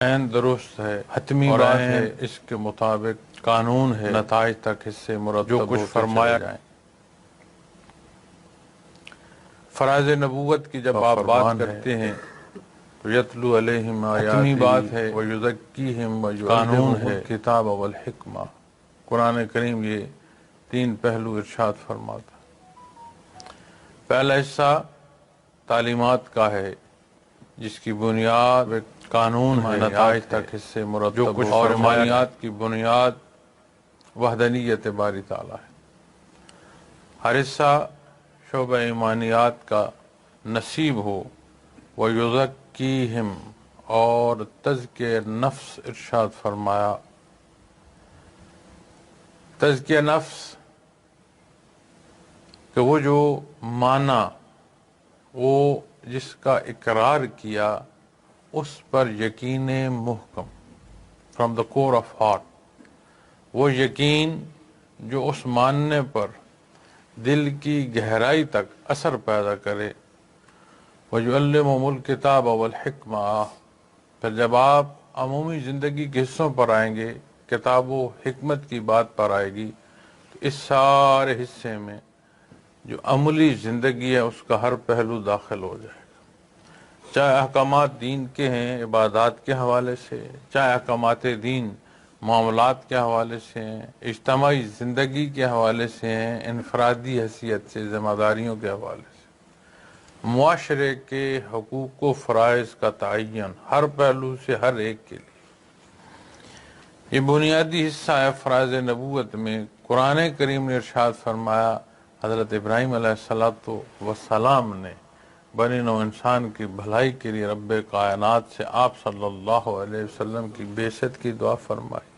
درست ہے، حتمی بات ہے، اس کے مطابق قانون ہے، نتائج تک حصے مرتب جو کچھ فرمایا جائیں۔ فرائض نبوت کی جب آپ بات کرتے ہیں تو یتلو علیہم آیاتہ، حتمی بات ہے، ویزکیہم ویعلمہم الکتاب والحکمہ۔ قرآن کریم یہ تین پہلو ارشاد فرماتا ہے۔ پہلا حصہ تعلیمات کا ہے جس کی بنیاد قانون ہے، نتائج تک حصے مرتب جو کچھ اور ایمانیات کی بنیاد وحدانیت باری تعالیٰ ہے۔ ہر حصہ شعبہ ایمانیات کا نصیب ہو، وَيُزَكِّيهِمْ، اور تزکیہ نفس ارشاد فرمایا۔ تزکیہ نفس کہ وہ جو مانا، وہ جس کا اقرار کیا، اس پر یقین محکم، from the core of heart, وہ یقین جو اس ماننے پر دل کی گہرائی تک اثر پیدا کرے۔ وَيُعَلِّمُهُمُ الْكِتَابَ وَالْحِكْمَةَ، پھر جب آپ عمومی زندگی کے حصوں پر آئیں گے، کتاب و حکمت کی بات پر آئے گی، تو اس سارے حصے میں جو عملی زندگی ہے اس کا ہر پہلو داخل ہو جائے گا، چاہے احکامات دین کے ہیں عبادات کے حوالے سے، چاہے احکامات دین معاملات کے حوالے سے ہیں، اجتماعی زندگی کے حوالے سے ہیں، انفرادی حیثیت سے ذمہ داریوں کے حوالے سے، معاشرے کے حقوق و فرائض کا تعین ہر پہلو سے ہر ایک کے لیے۔ یہ بنیادی حصہ ہے فرائض نبوت میں۔ قرآن کریم نے ارشاد فرمایا، حضرت ابراہیم علیہ السلام نے بنی نوع انسان کی بھلائی کے لیے رب کائنات سے آپ صلی اللہ علیہ وسلم کی بعثت کی دعا فرمائی۔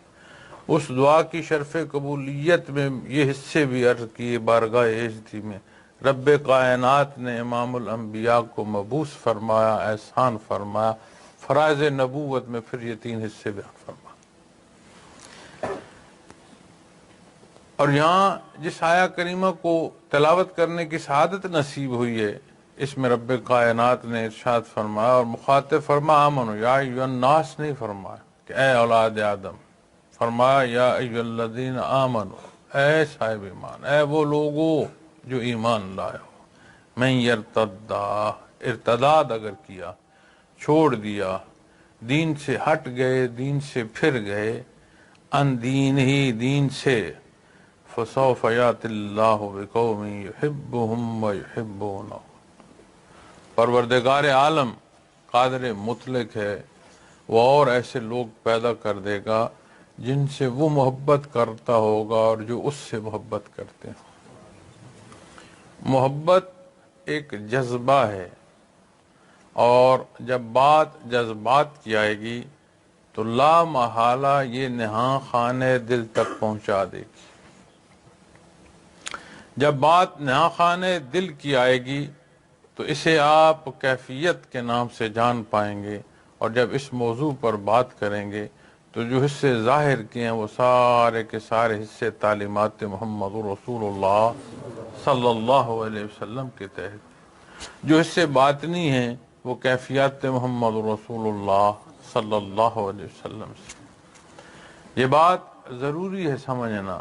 اس دعا کی شرف قبولیت میں یہ حصے بھی عرض کیے بارگاہ عزتی میں، رب کائنات نے امام الانبیاء کو مبعوث فرمایا، احسان فرمایا۔ فرائض نبوت میں پھر یہ تین حصے بیان فرمایا۔ اور یہاں جس آیہ کریمہ کو تلاوت کرنے کی سعادت نصیب ہوئی ہے، اس میں رب کائنات نے ارشاد فرمایا اور مخاطب فرما آمنو یا ایھا الناس نہیں فرمایا کہ اے اولاد آدم، فرمایا یا ایھا الذین آمنو، اے صاحب ایمان، اے وہ لوگو جو ایمان لائے ہو، من یرتدا، ارتداد اگر کیا، چھوڑ دیا، دین سے ہٹ گئے، دین سے پھر گئے، ان دین ہی دین سے، فسوف یأتی اللہ بقوم یحبہم ویحبونہ، پروردگار عالم قادر مطلق ہے، وہ اور ایسے لوگ پیدا کر دے گا جن سے وہ محبت کرتا ہوگا اور جو اس سے محبت کرتے ہیں۔ محبت ایک جذبہ ہے، اور جب بات جذبات کی آئے گی تو لا محالہ یہ نہاں خانے دل تک پہنچا دے گی۔ جب بات نہاں خانے دل کی آئے گی تو اسے آپ کیفیت کے نام سے جان پائیں گے، اور جب اس موضوع پر بات کریں گے تو جو حصے ظاہر کیے ہیں وہ سارے کے سارے حصے تعلیمات محمد رسول اللہ صلی اللہ علیہ وسلم کے تحت، جو حصے باطنی ہیں وہ کیفیات محمد رسول اللہ صلی اللہ علیہ وسلم سے۔ یہ بات ضروری ہے سمجھنا،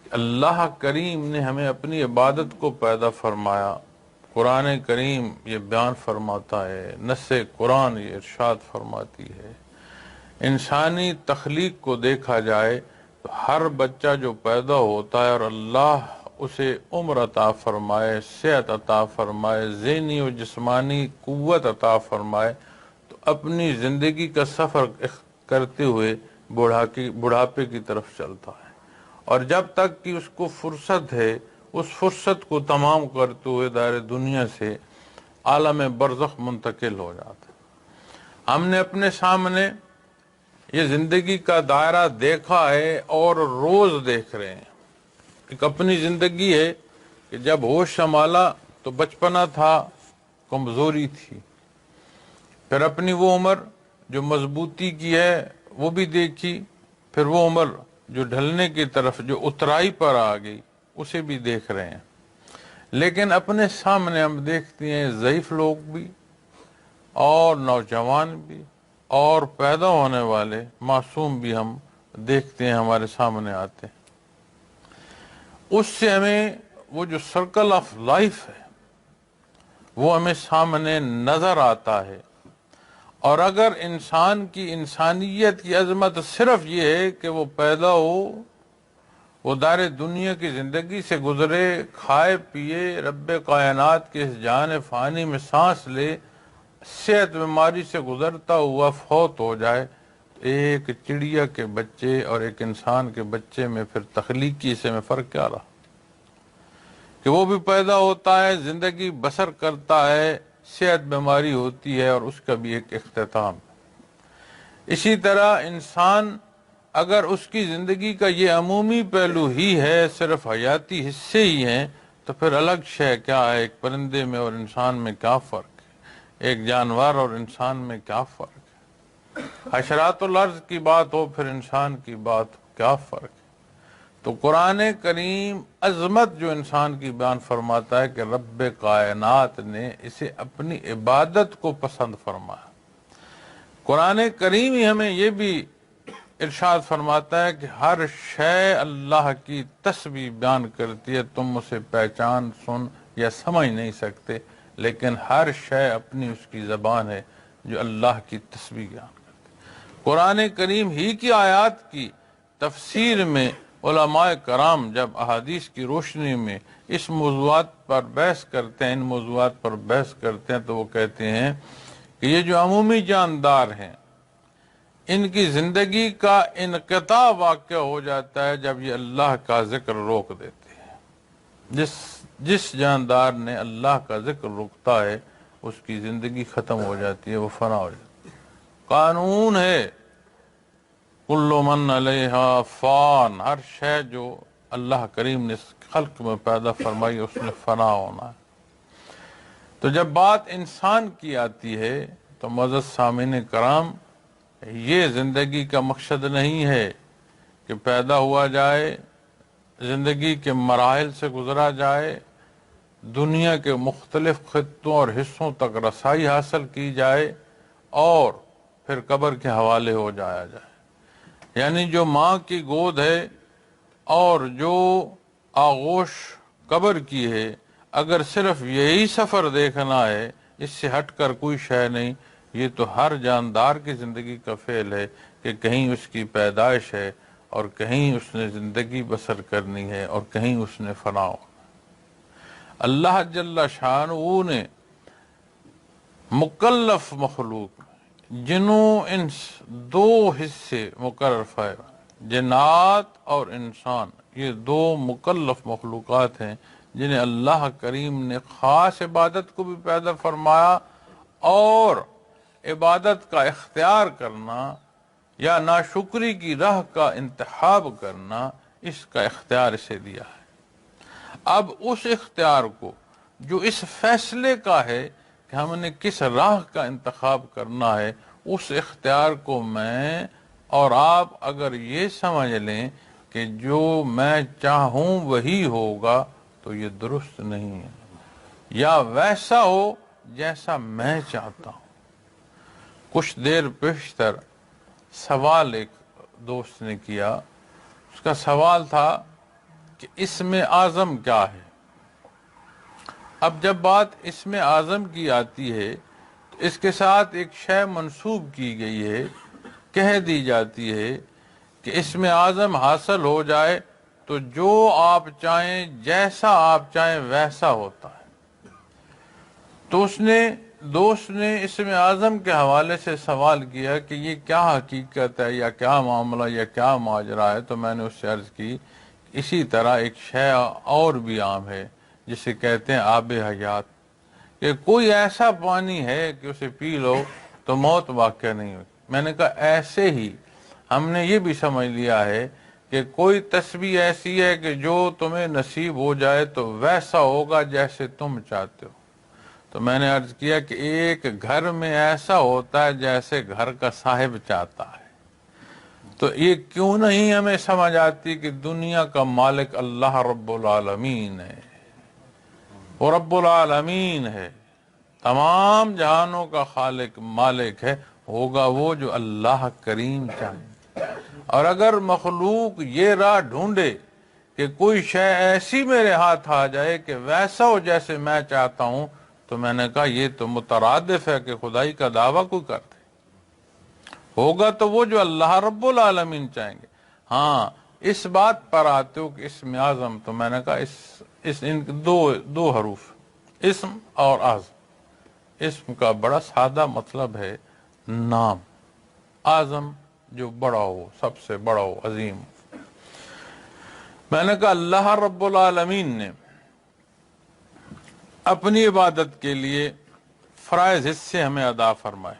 اللہ کریم نے ہمیں اپنی عبادت کو پیدا فرمایا۔ قرآن کریم یہ بیان فرماتا ہے، نص قرآن یہ ارشاد فرماتی ہے۔ انسانی تخلیق کو دیکھا جائے تو ہر بچہ جو پیدا ہوتا ہے اور اللہ اسے عمر عطا فرمائے، صحت عطا فرمائے، ذہنی و جسمانی قوت عطا فرمائے، تو اپنی زندگی کا سفر کرتے ہوئے بڑھاپے کی طرف چلتا ہے، اور جب تک کہ اس کو فرصت ہے، اس فرصت کو تمام کرتے ہوئے دائر دنیا سے عالم برزخ منتقل ہو جاتا ہے۔ ہم نے اپنے سامنے یہ زندگی کا دائرہ دیکھا ہے اور روز دیکھ رہے ہیں۔ ایک اپنی زندگی ہے کہ جب ہوش سنبھالا تو بچپنا تھا، کمزوری تھی، پھر اپنی وہ عمر جو مضبوطی کی ہے وہ بھی دیکھی، پھر وہ عمر جو ڈھلنے کی طرف، جو اترائی پر آ گئی، اسے بھی دیکھ رہے ہیں۔ لیکن اپنے سامنے ہم دیکھتے ہیں ضعیف لوگ بھی اور نوجوان بھی، اور پیدا ہونے والے معصوم بھی ہم دیکھتے ہیں، ہمارے سامنے آتے ہیں۔ اس سے ہمیں وہ جو سرکل آف لائف ہے وہ ہمیں سامنے نظر آتا ہے۔ اور اگر انسان کی انسانیت کی عظمت صرف یہ ہے کہ وہ پیدا ہو، وہ دار دنیا کی زندگی سے گزرے، کھائے پیے، رب کائنات کے اس جان فانی میں سانس لے، صحت بیماری سے گزرتا ہوا فوت ہو جائے، تو ایک چڑیا کے بچے اور ایک انسان کے بچے میں پھر تخلیقی سے میں فرق کیا رہا؟ کہ وہ بھی پیدا ہوتا ہے، زندگی بسر کرتا ہے، صحت بیماری ہوتی ہے اور اس کا بھی ایک اختتام ہے۔ اسی طرح انسان اگر اس کی زندگی کا یہ عمومی پہلو ہی ہے، صرف حیاتی حصے ہی ہیں، تو پھر الگ شے کیا ہے؟ ایک پرندے میں اور انسان میں کیا فرق ہے؟ ایک جانور اور انسان میں کیا فرق ہے؟ حشرات الارض کی بات ہو پھر انسان کی بات ہو، کیا فرق ہے؟ تو قرآن کریم عظمت جو انسان کی بیان فرماتا ہے کہ رب کائنات نے اسے اپنی عبادت کو پسند فرمایا۔ قرآن کریم ہی ہمیں یہ بھی ارشاد فرماتا ہے کہ ہر شے اللہ کی تسبیح بیان کرتی ہے، تم اسے پہچان، سن یا سمجھ نہیں سکتے، لیکن ہر شے اپنی اس کی زبان ہے جو اللہ کی تسبیح بیان کرتی ہے۔ قرآن کریم ہی کی آیات کی تفسیر میں علماء کرام جب احادیث کی روشنی میں اس موضوعات پر بحث کرتے ہیں، ان موضوعات پر بحث کرتے ہیں، تو وہ کہتے ہیں کہ یہ جو عمومی جاندار ہیں، ان کی زندگی کا انقطاع واقع ہو جاتا ہے جب یہ اللہ کا ذکر روک دیتے ہیں۔ جس جاندار نے اللہ کا ذکر روکتا ہے اس کی زندگی ختم ہو جاتی ہے، وہ فنا ہو جاتی ہے۔ قانون ہے کل من علیہا فان، ہر شے جو اللہ کریم نے خلق میں پیدا فرمائی اس نے فنا ہونا ہے۔ تو جب بات انسان کی آتی ہے تو معزز سامعین کرام، یہ زندگی کا مقصد نہیں ہے کہ پیدا ہوا جائے، زندگی کے مراحل سے گزرا جائے، دنیا کے مختلف خطوں اور حصوں تک رسائی حاصل کی جائے اور پھر قبر کے حوالے ہو جایا جائے۔ یعنی جو ماں کی گود ہے اور جو آغوش قبر کی ہے، اگر صرف یہی سفر دیکھنا ہے، اس سے ہٹ کر کوئی شے نہیں، یہ تو ہر جاندار کی زندگی کا فعل ہے کہ کہیں اس کی پیدائش ہے اور کہیں اس نے زندگی بسر کرنی ہے اور کہیں اس نے فنا ہونا۔ اللہ جل شانہ نے مکلف مخلوق جنوں انس دو حصے مقرر فرمائے، جنات اور انسان، یہ دو مکلف مخلوقات ہیں جنہیں اللہ کریم نے خاص عبادت کو بھی پیدا فرمایا اور عبادت کا اختیار کرنا یا ناشکری کی راہ کا انتخاب کرنا، اس کا اختیار اسے دیا ہے۔ اب اس اختیار کو جو اس فیصلے کا ہے کہ ہم نے کس راہ کا انتخاب کرنا ہے، اس اختیار کو میں اور آپ اگر یہ سمجھ لیں کہ جو میں چاہوں وہی ہوگا تو یہ درست نہیں ہے، یا ویسا ہو جیسا میں چاہتا ہوں۔ کچھ دیر پیشتر سوال ایک دوست نے کیا، اس کا سوال تھا کہ اسم اعظم کیا ہے؟ اب جب بات اسم اعظم کی آتی ہے تو اس کے ساتھ ایک شے منسوب کی گئی ہے، کہہ دی جاتی ہے کہ اسم اعظم حاصل ہو جائے تو جو آپ چاہیں، جیسا آپ چاہیں ویسا ہوتا ہے۔ تو دوست نے اسم اعظم کے حوالے سے سوال کیا کہ یہ کیا حقیقت ہے یا کیا معاملہ یا کیا ماجرا ہے؟ تو میں نے اس سے عرض کی اسی طرح ایک شے اور بھی عام ہے جسے کہتے ہیں آب حیات، کہ کوئی ایسا پانی ہے کہ اسے پی لو تو موت واقع نہیں ہوتی۔ میں نے کہا ایسے ہی ہم نے یہ بھی سمجھ لیا ہے کہ کوئی تسبیح ایسی ہے کہ جو تمہیں نصیب ہو جائے تو ویسا ہوگا جیسے تم چاہتے ہو۔ تو میں نے عرض کیا کہ ایک گھر میں ایسا ہوتا ہے جیسے گھر کا صاحب چاہتا ہے۔ تو یہ کیوں نہیں ہمیں سمجھ آتی کہ دنیا کا مالک اللہ رب العالمین ہے، وہ رب العالمین ہے، تمام جہانوں کا خالق مالک ہے، ہوگا وہ جو اللہ کریم چاہے۔ اور اگر مخلوق یہ راہ ڈھونڈے کہ کوئی شے ایسی میرے ہاتھ آ جائے کہ ویسا ہو جیسے میں چاہتا ہوں، تو میں نے کہا یہ تو مترادف ہے کہ خدائی کا دعویٰ کوئی کرتے۔ ہوگا تو وہ جو اللہ رب العالمین چاہیں گے۔ ہاں اس بات پر آتے ہو کہ اسم اعظم، تو میں نے کہا ان کے دو حروف، اسم اور اعظم۔ اسم کا بڑا سادہ مطلب ہے نام، اعظم جو بڑا ہو، سب سے بڑا ہو، عظیم۔ میں نے کہا اللہ رب العالمین نے اپنی عبادت کے لیے فرائض حصے ہمیں ادا فرمائے۔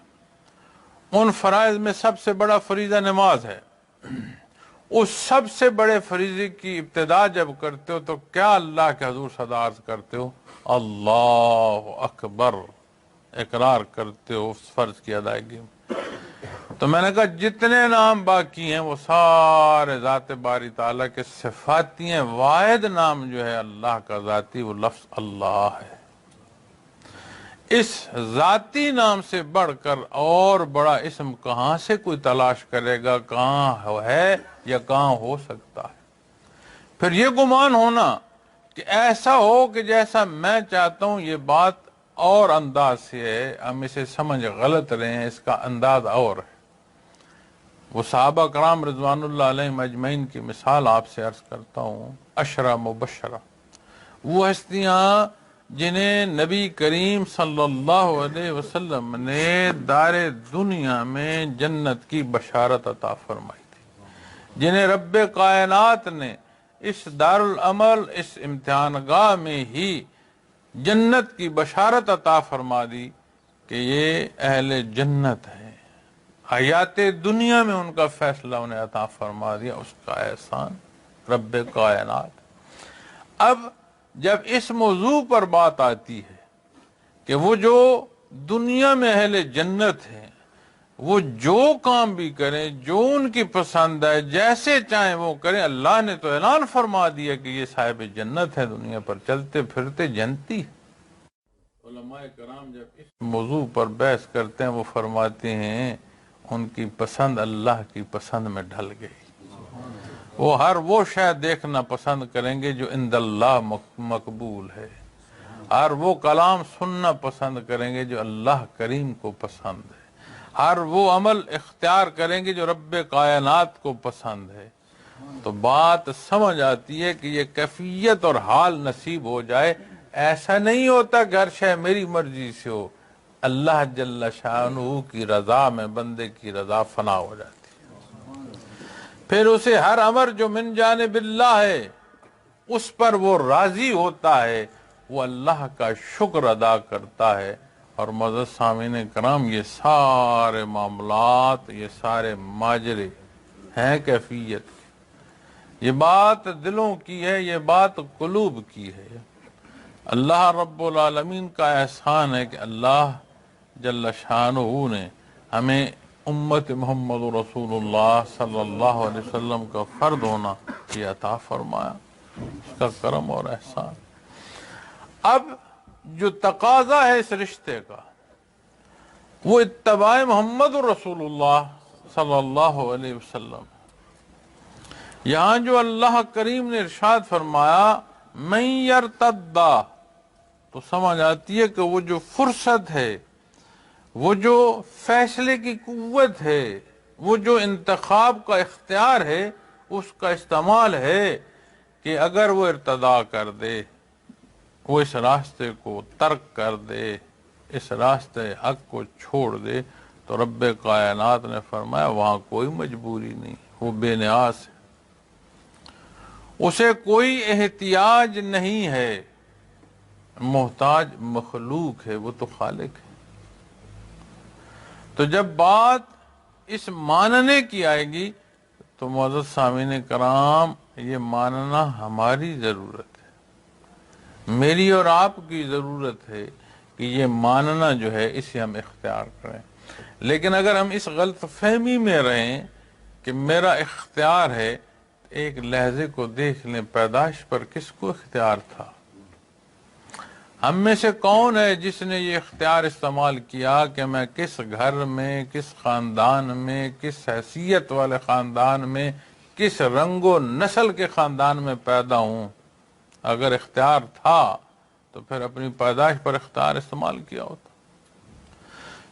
ان فرائض میں سب سے بڑا فریضہ نماز ہے۔ اس سب سے بڑے فریضے کی ابتدا جب کرتے ہو تو کیا اللہ کے حضور صدا عرض کرتے ہو؟ اللہ اکبر، اقرار کرتے ہو اس فرض کی ادائیگی میں۔ تو میں نے کہا جتنے نام باقی ہیں وہ سارے ذات باری تعالیٰ کے صفاتی ہیں، واحد نام جو ہے اللہ کا ذاتی وہ لفظ اللہ ہے۔ اس ذاتی نام سے بڑھ کر اور بڑا اسم کہاں سے کوئی تلاش کرے گا، کہاں ہے یا کہاں ہو سکتا ہے؟ پھر یہ گمان ہونا کہ ایسا ہو کہ جیسا میں چاہتا ہوں، یہ بات اور انداز سے ہے، ہم اسے سمجھ غلط رہے ہیں، اس کا انداز اور ہے۔ وہ صحابہ کرام رضوان اللہ علیہم اجمعین کی مثال آپ سے عرض کرتا ہوں، عشرہ مبشرہ، وہ ہستیاں جنہیں نبی کریم صلی اللہ علیہ وسلم نے دار دنیا میں جنت کی بشارت عطا فرمائی تھی، جنہیں رب کائنات نے اس دار العمل، اس امتحان گاہ میں ہی جنت کی بشارت عطا فرما دی کہ یہ اہل جنت ہے۔ حیات دنیا میں ان کا فیصلہ انہیں عطا فرما دیا، اس کا احسان رب کائنات۔ اب جب اس موضوع پر بات آتی ہے کہ وہ جو دنیا میں اہل جنت ہیں وہ جو کام بھی کریں، جو ان کی پسند ہے، جیسے چاہیں وہ کریں، اللہ نے تو اعلان فرما دیا کہ یہ صاحب جنت ہے، دنیا پر چلتے پھرتے جنتی ہے۔ علماء کرام جب اس موضوع پر بحث کرتے ہیں وہ فرماتے ہیں ان کی پسند اللہ کی پسند میں ڈھل گئی۔ وہ ہر وہ شے دیکھنا پسند کریں گے جو عند اللہ مقبول ہے، ہر وہ کلام سننا پسند کریں گے جو اللہ کریم کو پسند ہے، ہر وہ عمل اختیار کریں گے جو رب کائنات کو پسند ہے۔ تو بات سمجھ آتی ہے کہ یہ کیفیت اور حال نصیب ہو جائے۔ ایسا نہیں ہوتا کہ ہر شے میری مرضی سے ہو، اللہ جل شانہ کی رضا میں بندے کی رضا فنا ہو جاتی، پھر اسے ہر امر جو من جانب اللہ ہے اس پر وہ راضی ہوتا ہے، وہ اللہ کا شکر ادا کرتا ہے۔ اور معزز سامعین کرام، یہ سارے معاملات، یہ سارے ماجرے ہیں کیفیت کی، یہ بات دلوں کی ہے، یہ بات قلوب کی ہے۔ اللہ رب العالمین کا احسان ہے کہ اللہ جل شانہ نے ہمیں امت محمد رسول اللہ صلی اللہ علیہ وسلم کا فرد ہونا یہ عطا فرمایا، اس کا کرم اور احسان۔ اب جو تقاضا ہے اس رشتے کا وہ اتباع محمد رسول اللہ صلی اللہ علیہ وسلم۔ یہاں جو اللہ کریم نے ارشاد فرمایا من یرتد، تو سمجھ آتی ہے کہ وہ جو فرصت ہے، وہ جو فیصلے کی قوت ہے، وہ جو انتخاب کا اختیار ہے، اس کا استعمال ہے کہ اگر وہ ارتدا کر دے، وہ اس راستے کو ترک کر دے، اس راستے حق کو چھوڑ دے، تو رب کائنات نے فرمایا وہاں کوئی مجبوری نہیں، وہ بے نیاز ہے، اسے کوئی احتیاج نہیں ہے، محتاج مخلوق ہے، وہ تو خالق ہے۔ تو جب بات اس ماننے کی آئے گی تو معزز سامعین کرام، یہ ماننا ہماری ضرورت ہے، میری اور آپ کی ضرورت ہے کہ یہ ماننا جو ہے اسے ہم اختیار کریں۔ لیکن اگر ہم اس غلط فہمی میں رہیں کہ میرا اختیار ہے، ایک لحظے کو دیکھ لیں، پیدائش پر کس کو اختیار تھا؟ ہم میں سے کون ہے جس نے یہ اختیار استعمال کیا کہ میں کس گھر میں، کس خاندان میں، کس حیثیت والے خاندان میں، کس رنگ و نسل کے خاندان میں پیدا ہوں؟ اگر اختیار تھا تو پھر اپنی پیدائش پر اختیار استعمال کیا ہوتا،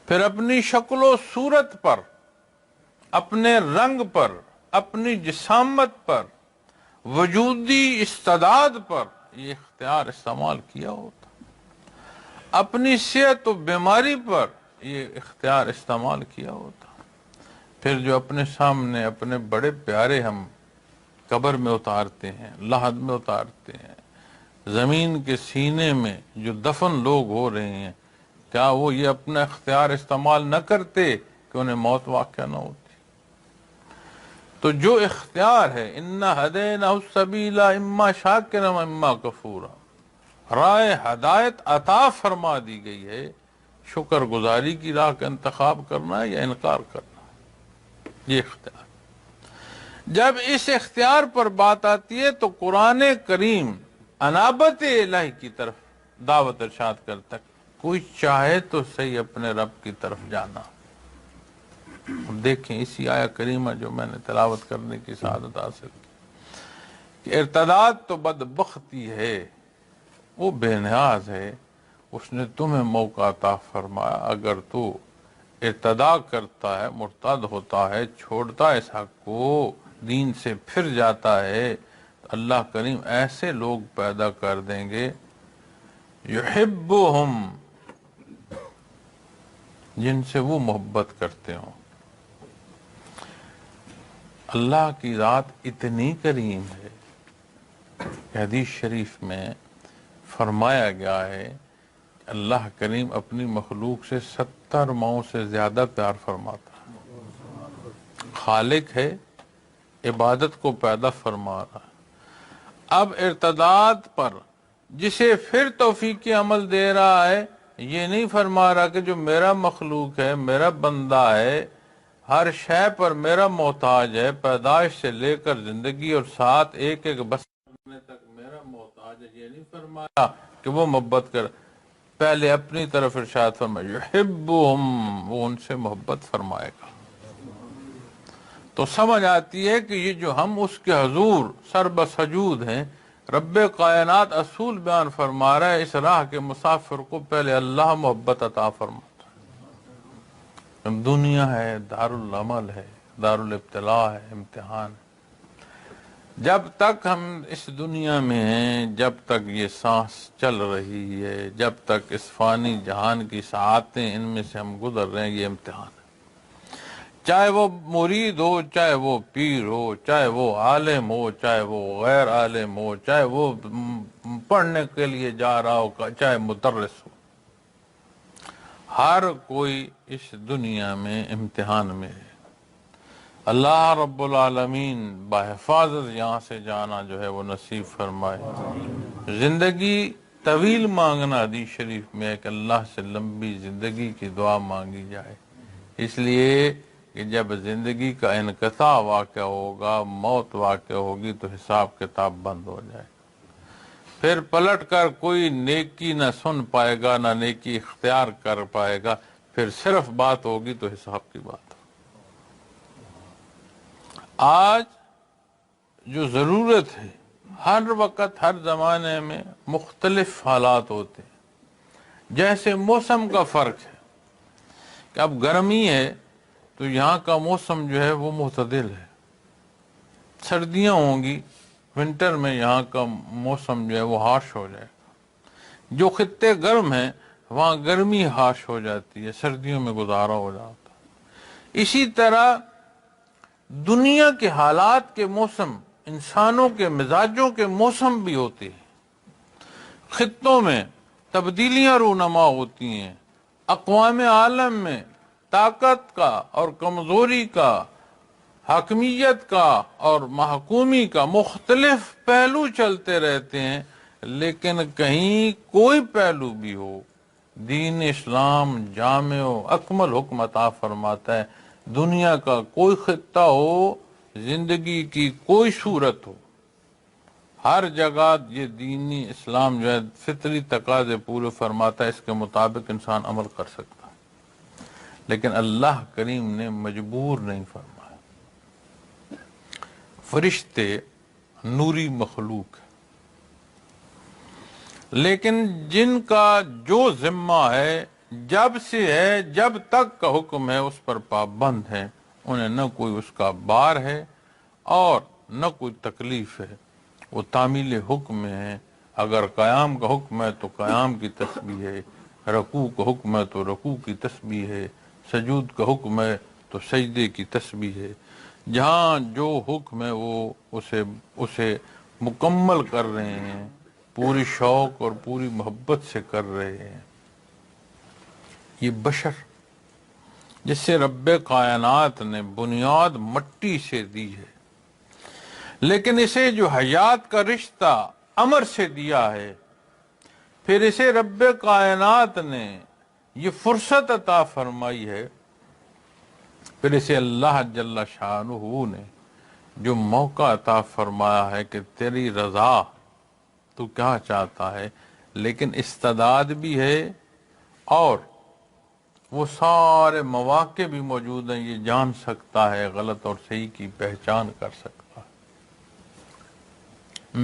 پھر اپنی شکل و صورت پر، اپنے رنگ پر، اپنی جسامت پر، وجودی استعداد پر یہ اختیار استعمال کیا ہوتا، اپنی صحت و بیماری پر یہ اختیار استعمال کیا ہوتا۔ پھر جو اپنے سامنے اپنے بڑے پیارے ہم قبر میں اتارتے ہیں، لحد میں اتارتے ہیں، زمین کے سینے میں جو دفن لوگ ہو رہے ہیں، کیا وہ یہ اپنا اختیار استعمال نہ کرتے کہ انہیں موت واقع نہ ہوتی؟ تو جو اختیار ہے، اِنَّا هَدَيْنَاهُ السَّبِيلَ اِمَّا شَاكِرًا وَإِمَّا كَفُورًا، رائے ہدایت عطا فرما دی گئی ہے، شکر گزاری کی راہ کا انتخاب کرنا ہے یا انکار کرنا ہے، یہ اختیار۔ جب اس اختیار پر بات آتی ہے تو قرآن کریم انابت الہی کی طرف دعوت ارشاد کرتا ہے، کوئی چاہے تو صحیح اپنے رب کی طرف جانا۔ دیکھیں اسی آیہ کریمہ جو میں نے تلاوت کرنے کی سعادت حاصل کی کہ ارتداد تو بدبختی ہے، وہ بے نیاز ہے، اس نے تمہیں موقع عطا فرمایا، اگر تو ارتدا کرتا ہے، مرتد ہوتا ہے، چھوڑتا ہے اس حق کو، دین سے پھر جاتا ہے، تو اللہ کریم ایسے لوگ پیدا کر دیں گے یحبہم، جن سے وہ محبت کرتے ہوں۔ اللہ کی ذات اتنی کریم ہے کہ حدیث شریف میں فرمایا گیا ہے کہ اللہ کریم اپنی مخلوق سے 70 ماؤں سے زیادہ پیار فرماتا ہے۔ خالق ہے، عبادت کو پیدا فرما رہا ہے۔ اب ارتداد پر جسے پھر توفیق عمل دے رہا ہے، یہ نہیں فرما رہا کہ جو میرا مخلوق ہے، میرا بندہ ہے، ہر شے پر میرا محتاج ہے، پیدائش سے لے کر زندگی اور ساتھ ایک ایک بس کرنے تک میرا محتاج ہے، یہ نہیں فرمایا کہ وہ محبت کر، پہلے اپنی طرف ارشاد فرمایا یحبہم، وہ ان سے محبت فرمائے گا۔ تو سمجھ آتی ہے کہ یہ جو ہم اس کے حضور سر بسجود ہیں، رب کائنات اصول بیان فرما رہا ہے، اس راہ کے مسافر کو پہلے اللہ محبت عطا فرماتا ہے۔ دنیا ہے، دار العمل ہے، دار الابتلاء ہے، امتحان ہے۔ جب تک ہم اس دنیا میں ہیں، جب تک یہ سانس چل رہی ہے، جب تک اس فانی جہان کی ساعتیں ان میں سے ہم گزر رہے ہیں، یہ امتحان ہے۔ چاہے وہ مرید ہو، چاہے وہ پیر ہو، چاہے وہ عالم ہو، چاہے وہ غیر عالم ہو، چاہے وہ پڑھنے کے لیے جا رہا ہو، چاہے مدرس ہو، ہر کوئی اس دنیا میں امتحان میں ہے۔ اللہ رب العالمین بحفاظت یہاں سے جانا جو ہے وہ نصیب فرمائے۔ زندگی طویل مانگنا حدیث شریف میں ہے کہ اللہ سے لمبی زندگی کی دعا مانگی جائے، اس لیے کہ جب زندگی کا انقطاع واقع ہوگا، موت واقع ہوگی، تو حساب کتاب بند ہو جائے، پھر پلٹ کر کوئی نیکی نہ سن پائے گا، نہ نیکی اختیار کر پائے گا، پھر صرف بات ہوگی تو حساب کی بات۔ آج جو ضرورت ہے، ہر وقت ہر زمانے میں مختلف حالات ہوتے ہیں، جیسے موسم کا فرق ہے کہ اب گرمی ہے تو یہاں کا موسم جو ہے وہ معتدل ہے، سردیاں ہوں گی، ونٹر میں یہاں کا موسم جو ہے وہ ہارش ہو جائے گا۔ جو خطے گرم ہیں وہاں گرمی ہارش ہو جاتی ہے، سردیوں میں گزارا ہو جاتا ہے۔ اسی طرح دنیا کے حالات کے موسم، انسانوں کے مزاجوں کے موسم بھی ہوتے ہیں، خطوں میں تبدیلیاں رونما ہوتی ہیں، اقوام عالم میں طاقت کا اور کمزوری کا، حاکمیت کا اور محکومی کا مختلف پہلو چلتے رہتے ہیں، لیکن کہیں کوئی پہلو بھی ہو، دین اسلام جامع و اکمل حکم عطا فرماتا ہے۔ دنیا کا کوئی خطہ ہو، زندگی کی کوئی صورت ہو، ہر جگہ یہ دینی اسلام جو ہے فطری تقاضے پورے فرماتا ہے، اس کے مطابق انسان عمل کر سکتا ہے، لیکن اللہ کریم نے مجبور نہیں فرمایا۔ فرشتے نوری مخلوق ہے، لیکن جن کا جو ذمہ ہے جب سے ہے، جب تک کا حکم ہے اس پر پابند ہے، انہیں نہ کوئی اس کا بار ہے اور نہ کوئی تکلیف ہے، وہ تعمیل حکم میں ہے۔ اگر قیام کا حکم ہے تو قیام کی تسبیح ہے، رکوع کا حکم ہے تو رکوع کی تسبیح ہے، سجود کا حکم ہے تو سجدے کی تسبیح ہے۔ جہاں جو حکم ہے وہ اسے مکمل کر رہے ہیں، پوری شوق اور پوری محبت سے کر رہے ہیں۔ یہ بشر جس سے رب کائنات نے بنیاد مٹی سے دی ہے، لیکن اسے جو حیات کا رشتہ امر سے دیا ہے، پھر اسے رب کائنات نے یہ فرصت عطا فرمائی ہے، پھر اسے اللہ جل شانہ نے جو موقع عطا فرمایا ہے کہ تیری رضا، تو کیا چاہتا ہے، لیکن استعداد بھی ہے اور وہ سارے مواقع بھی موجود ہیں، یہ جان سکتا ہے، غلط اور صحیح کی پہچان کر سکتا ہے۔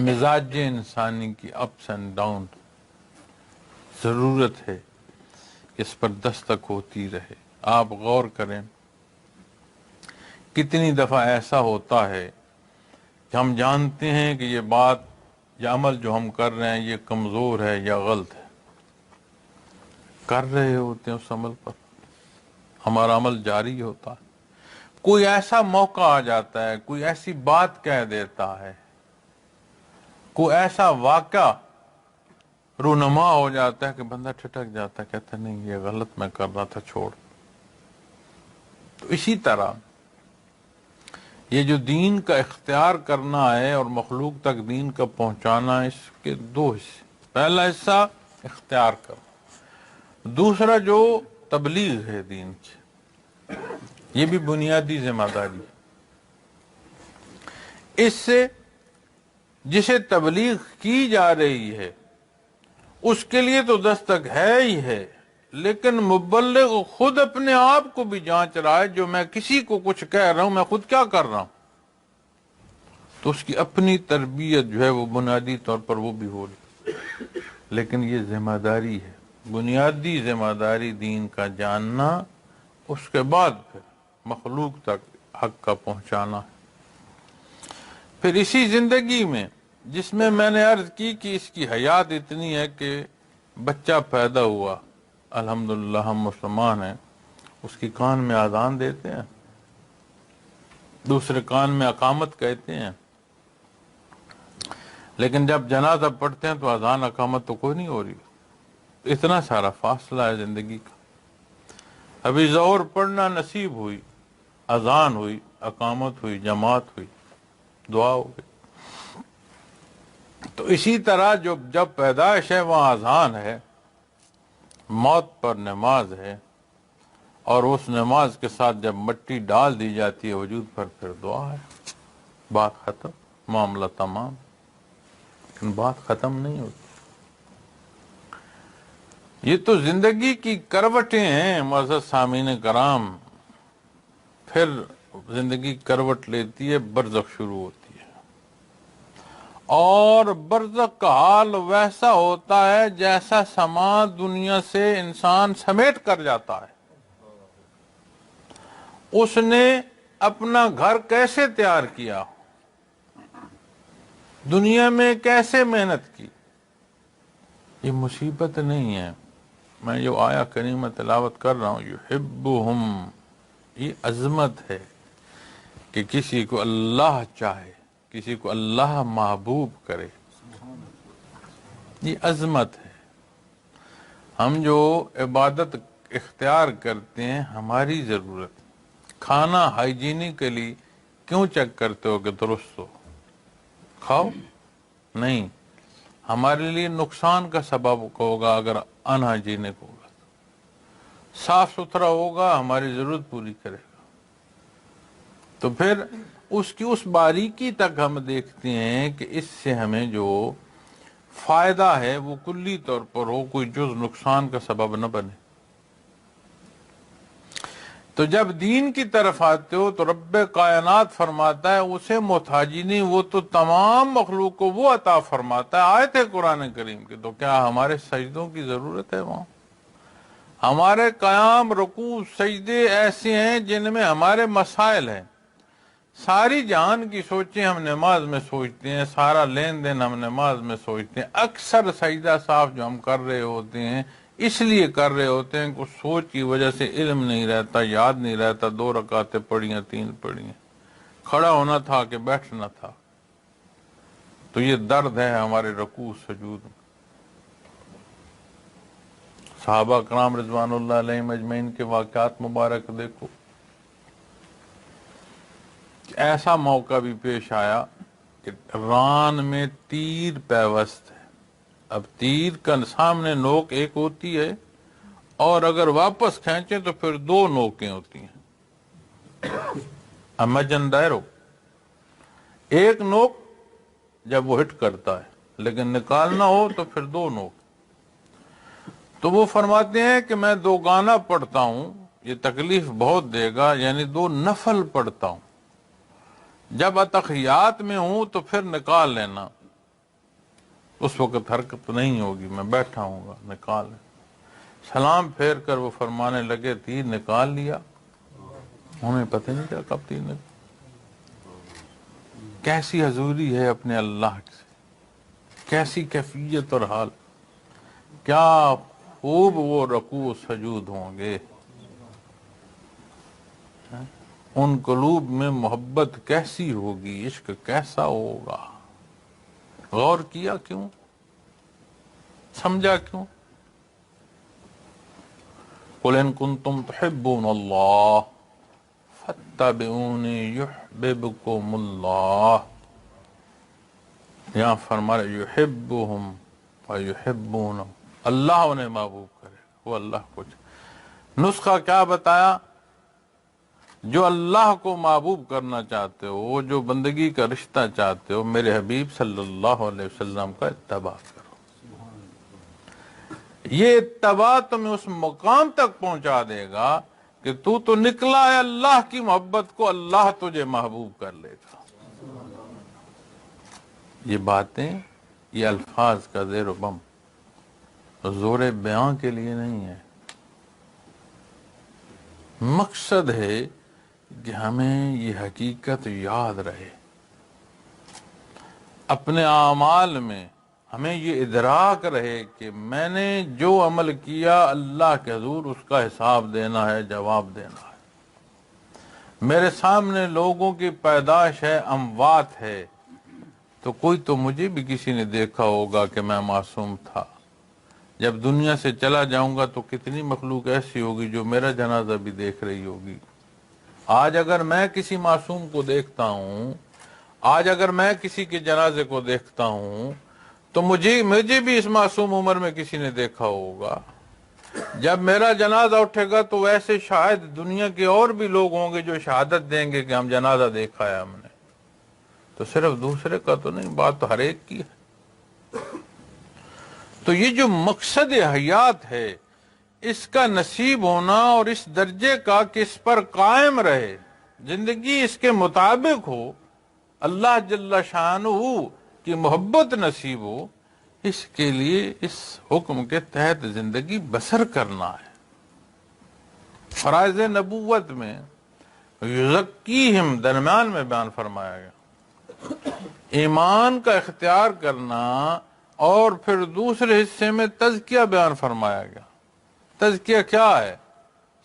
مزاج انسانی کی اپس اینڈ ڈاؤن ضرورت ہے کہ اس پر دستک ہوتی رہے۔ آپ غور کریں، کتنی دفعہ ایسا ہوتا ہے کہ ہم جانتے ہیں کہ یہ بات یا عمل جو ہم کر رہے ہیں یہ کمزور ہے یا غلط ہے، کر رہے ہوتے ہیں اس عمل پر، ہمارا عمل جاری ہوتا ہے، کوئی ایسا موقع آ جاتا ہے، کوئی ایسی بات کہہ دیتا ہے، کوئی ایسا واقعہ رونما ہو جاتا ہے کہ بندہ ٹھٹک جاتا ہے، کہتا ہے نہیں یہ غلط میں کر رہا تھا، چھوڑ۔ تو اسی طرح یہ جو دین کا اختیار کرنا ہے اور مخلوق تک دین کا پہنچانا، اس کے دو حصے، پہلا حصہ اختیار کرنا، دوسرا جو تبلیغ ہے دین کی، یہ بھی بنیادی ذمہ داری ہے۔ اس سے جسے تبلیغ کی جا رہی ہے اس کے لیے تو دستک ہے ہی ہے، لیکن مبلغ خود اپنے آپ کو بھی جانچ رہا ہے، جو میں کسی کو کچھ کہہ رہا ہوں میں خود کیا کر رہا ہوں، تو اس کی اپنی تربیت جو ہے وہ بنیادی طور پر وہ بھی ہو رہی، لیکن یہ ذمہ داری ہے، بنیادی ذمہ داری دین کا جاننا، اس کے بعد پھر مخلوق تک حق کا پہنچانا ہے۔ پھر اسی زندگی میں جس میں نے عرض کی کہ اس کی حیات اتنی ہے کہ بچہ پیدا ہوا، الحمدللہ ہم مسلمان ہیں، اس کی کان میں اذان دیتے ہیں، دوسرے کان میں اقامت کہتے ہیں، لیکن جب جنازہ پڑھتے ہیں تو اذان اقامت تو کوئی نہیں ہو رہی، اتنا سارا فاصلہ ہے زندگی کا۔ ابھی ظہر پڑھنا نصیب ہوئی، اذان ہوئی، اقامت ہوئی، جماعت ہوئی، دعا ہو گئی۔ تو اسی طرح جب پیدائش ہے وہاں اذان ہے، موت پر نماز ہے، اور اس نماز کے ساتھ جب مٹی ڈال دی جاتی ہے وجود پر پھر دعا ہے، بات ختم، معاملہ تمام، لیکن بات ختم نہیں ہوتی۔ یہ تو زندگی کی کروٹیں ہیں معزز سامعین کرام، پھر زندگی کروٹ لیتی ہے، برزخ شروع ہوتی ہے، اور برزخ کا حال ویسا ہوتا ہے جیسا سما دنیا سے انسان سمیٹ کر جاتا ہے۔ اس نے اپنا گھر کیسے تیار کیا، دنیا میں کیسے محنت کی، یہ مصیبت نہیں ہے۔ میں جو آیا کریمہ تلاوت کر رہا ہوں، یحبہم، یہ عظمت ہے کہ کسی کو اللہ چاہے، کسی کو اللہ محبوب کرے، یہ عظمت ہے۔ ہم جو عبادت اختیار کرتے ہیں ہماری ضرورت، کھانا ہائیجینکلی کیوں چیک کرتے ہو کہ درست ہو، کھاؤ، نہیں، ہمارے لیے نقصان کا سبب ہوگا اگر ان ہائیجینک ہوگا، صاف ستھرا ہوگا ہماری ضرورت پوری کرے گا۔ تو پھر اس کی اس باریکی تک ہم دیکھتے ہیں کہ اس سے ہمیں جو فائدہ ہے وہ کلی طور پر ہو، کوئی جز نقصان کا سبب نہ بنے۔ تو جب دین کی طرف آتے ہو تو رب کائنات فرماتا ہے اسے محتاجی نہیں، وہ تو تمام مخلوق کو وہ عطا فرماتا ہے۔ آیت ہے قرآن کریم کی، تو کیا ہمارے سجدوں کی ضرورت ہے وہاں؟ ہمارے قیام، رکوع، سجدے ایسے ہیں جن میں ہمارے مسائل ہیں۔ ساری جہان کی سوچیں ہم نماز میں سوچتے ہیں، سارا لین دین ہم نماز میں سوچتے ہیں۔ اکثر سجدہ صاف جو ہم کر رہے ہوتے ہیں اس لیے کر رہے ہوتے ہیں کہ سوچ کی وجہ سے علم نہیں رہتا، یاد نہیں رہتا، 2 رکعتیں پڑھی ہیں، 3 پڑھی ہیں، کھڑا ہونا تھا کہ بیٹھنا تھا۔ تو یہ درد ہے ہمارے رکوع سجود میں۔ صحابہ کرام رضوان اللہ علیہم اجمعین کے واقعات مبارک دیکھو، ایسا موقع بھی پیش آیا کہ ران میں تیر پیوست ہے۔ اب تیر کا سامنے نوک ایک ہوتی ہے اور اگر واپس کھینچیں تو پھر 2 نوکیں ہوتی ہیں۔ امیجن دائرو، ایک نوک جب وہ ہٹ کرتا ہے لیکن نکالنا ہو تو پھر 2 نوک۔ تو وہ فرماتے ہیں کہ میں 2 گانا پڑھتا ہوں، یہ تکلیف بہت دے گا، یعنی 2 نفل پڑھتا ہوں۔ جب اتحیات میں ہوں تو پھر نکال لینا، اس وقت حرکت نہیں ہوگی، میں بیٹھا ہوں گا، نکال لینا۔ سلام پھیر کر وہ فرمانے لگے تیر نکال لیا، ہمیں پتہ نہیں کیا کب تیر نکال۔ کیسی حضوری ہے اپنے اللہ سے، کیسی کیفیت اور حال، کیا خوب وہ رکوع و سجود ہوں گے، ان قلوب میں محبت کیسی ہوگی، عشق کیسا ہوگا۔ غور کیا کیوں؟ سمجھا کیوں؟ قُلْ إِن كُنتُمْ تُحِبُّونَ اللَّهَ فَاتَّبِعُونِي يُحْبِبْكُمُ اللَّهُ۔ یہاں فرما رہے يُحِبُّهُمْ وَيُحِبُّونَهُ، اللہ انہیں محبوب کرے، وہ اللہ کو۔ نسخہ کیا بتایا؟ جو اللہ کو محبوب کرنا چاہتے ہو، جو بندگی کا رشتہ چاہتے ہو، میرے حبیب صلی اللہ علیہ وسلم کا اتباع کرو۔ یہ اتباع تمہیں اس مقام تک پہنچا دے گا کہ تو نکلا ہے اللہ کی محبت کو، اللہ تجھے محبوب کر لے گا۔ یہ باتیں، یہ الفاظ کا زیر و بم زور بیان کے لیے نہیں ہے، مقصد ہے کہ ہمیں یہ حقیقت یاد رہے، اپنے اعمال میں ہمیں یہ ادراک رہے کہ میں نے جو عمل کیا اللہ کے حضور اس کا حساب دینا ہے، جواب دینا ہے۔ میرے سامنے لوگوں کی پیدائش ہے، اموات ہے، تو کوئی تو مجھے بھی کسی نے دیکھا ہوگا کہ میں معصوم تھا۔ جب دنیا سے چلا جاؤں گا تو کتنی مخلوق ایسی ہوگی جو میرا جنازہ بھی دیکھ رہی ہوگی۔ آج اگر میں کسی معصوم کو دیکھتا ہوں، آج اگر میں کسی کے جنازے کو دیکھتا ہوں تو مجھے بھی اس معصوم عمر میں کسی نے دیکھا ہوگا۔ جب میرا جنازہ اٹھے گا تو ویسے شاید دنیا کے اور بھی لوگ ہوں گے جو شہادت دیں گے کہ ہم جنازہ دیکھا ہے ہم نے۔ تو صرف دوسرے کا تو نہیں، بات تو ہر ایک کی ہے۔ تو یہ جو مقصد حیات ہے، اس کا نصیب ہونا اور اس درجے کا کہ اس پر قائم رہے، زندگی اس کے مطابق ہو، اللہ جل شانہ کی محبت نصیب ہو، اس کے لیے اس حکم کے تحت زندگی بسر کرنا ہے۔ فرائض نبوت میں یزکیہم درمیان میں بیان فرمایا گیا، ایمان کا اختیار کرنا، اور پھر دوسرے حصے میں تزکیہ بیان فرمایا گیا۔ تزکیہ کیا ہے؟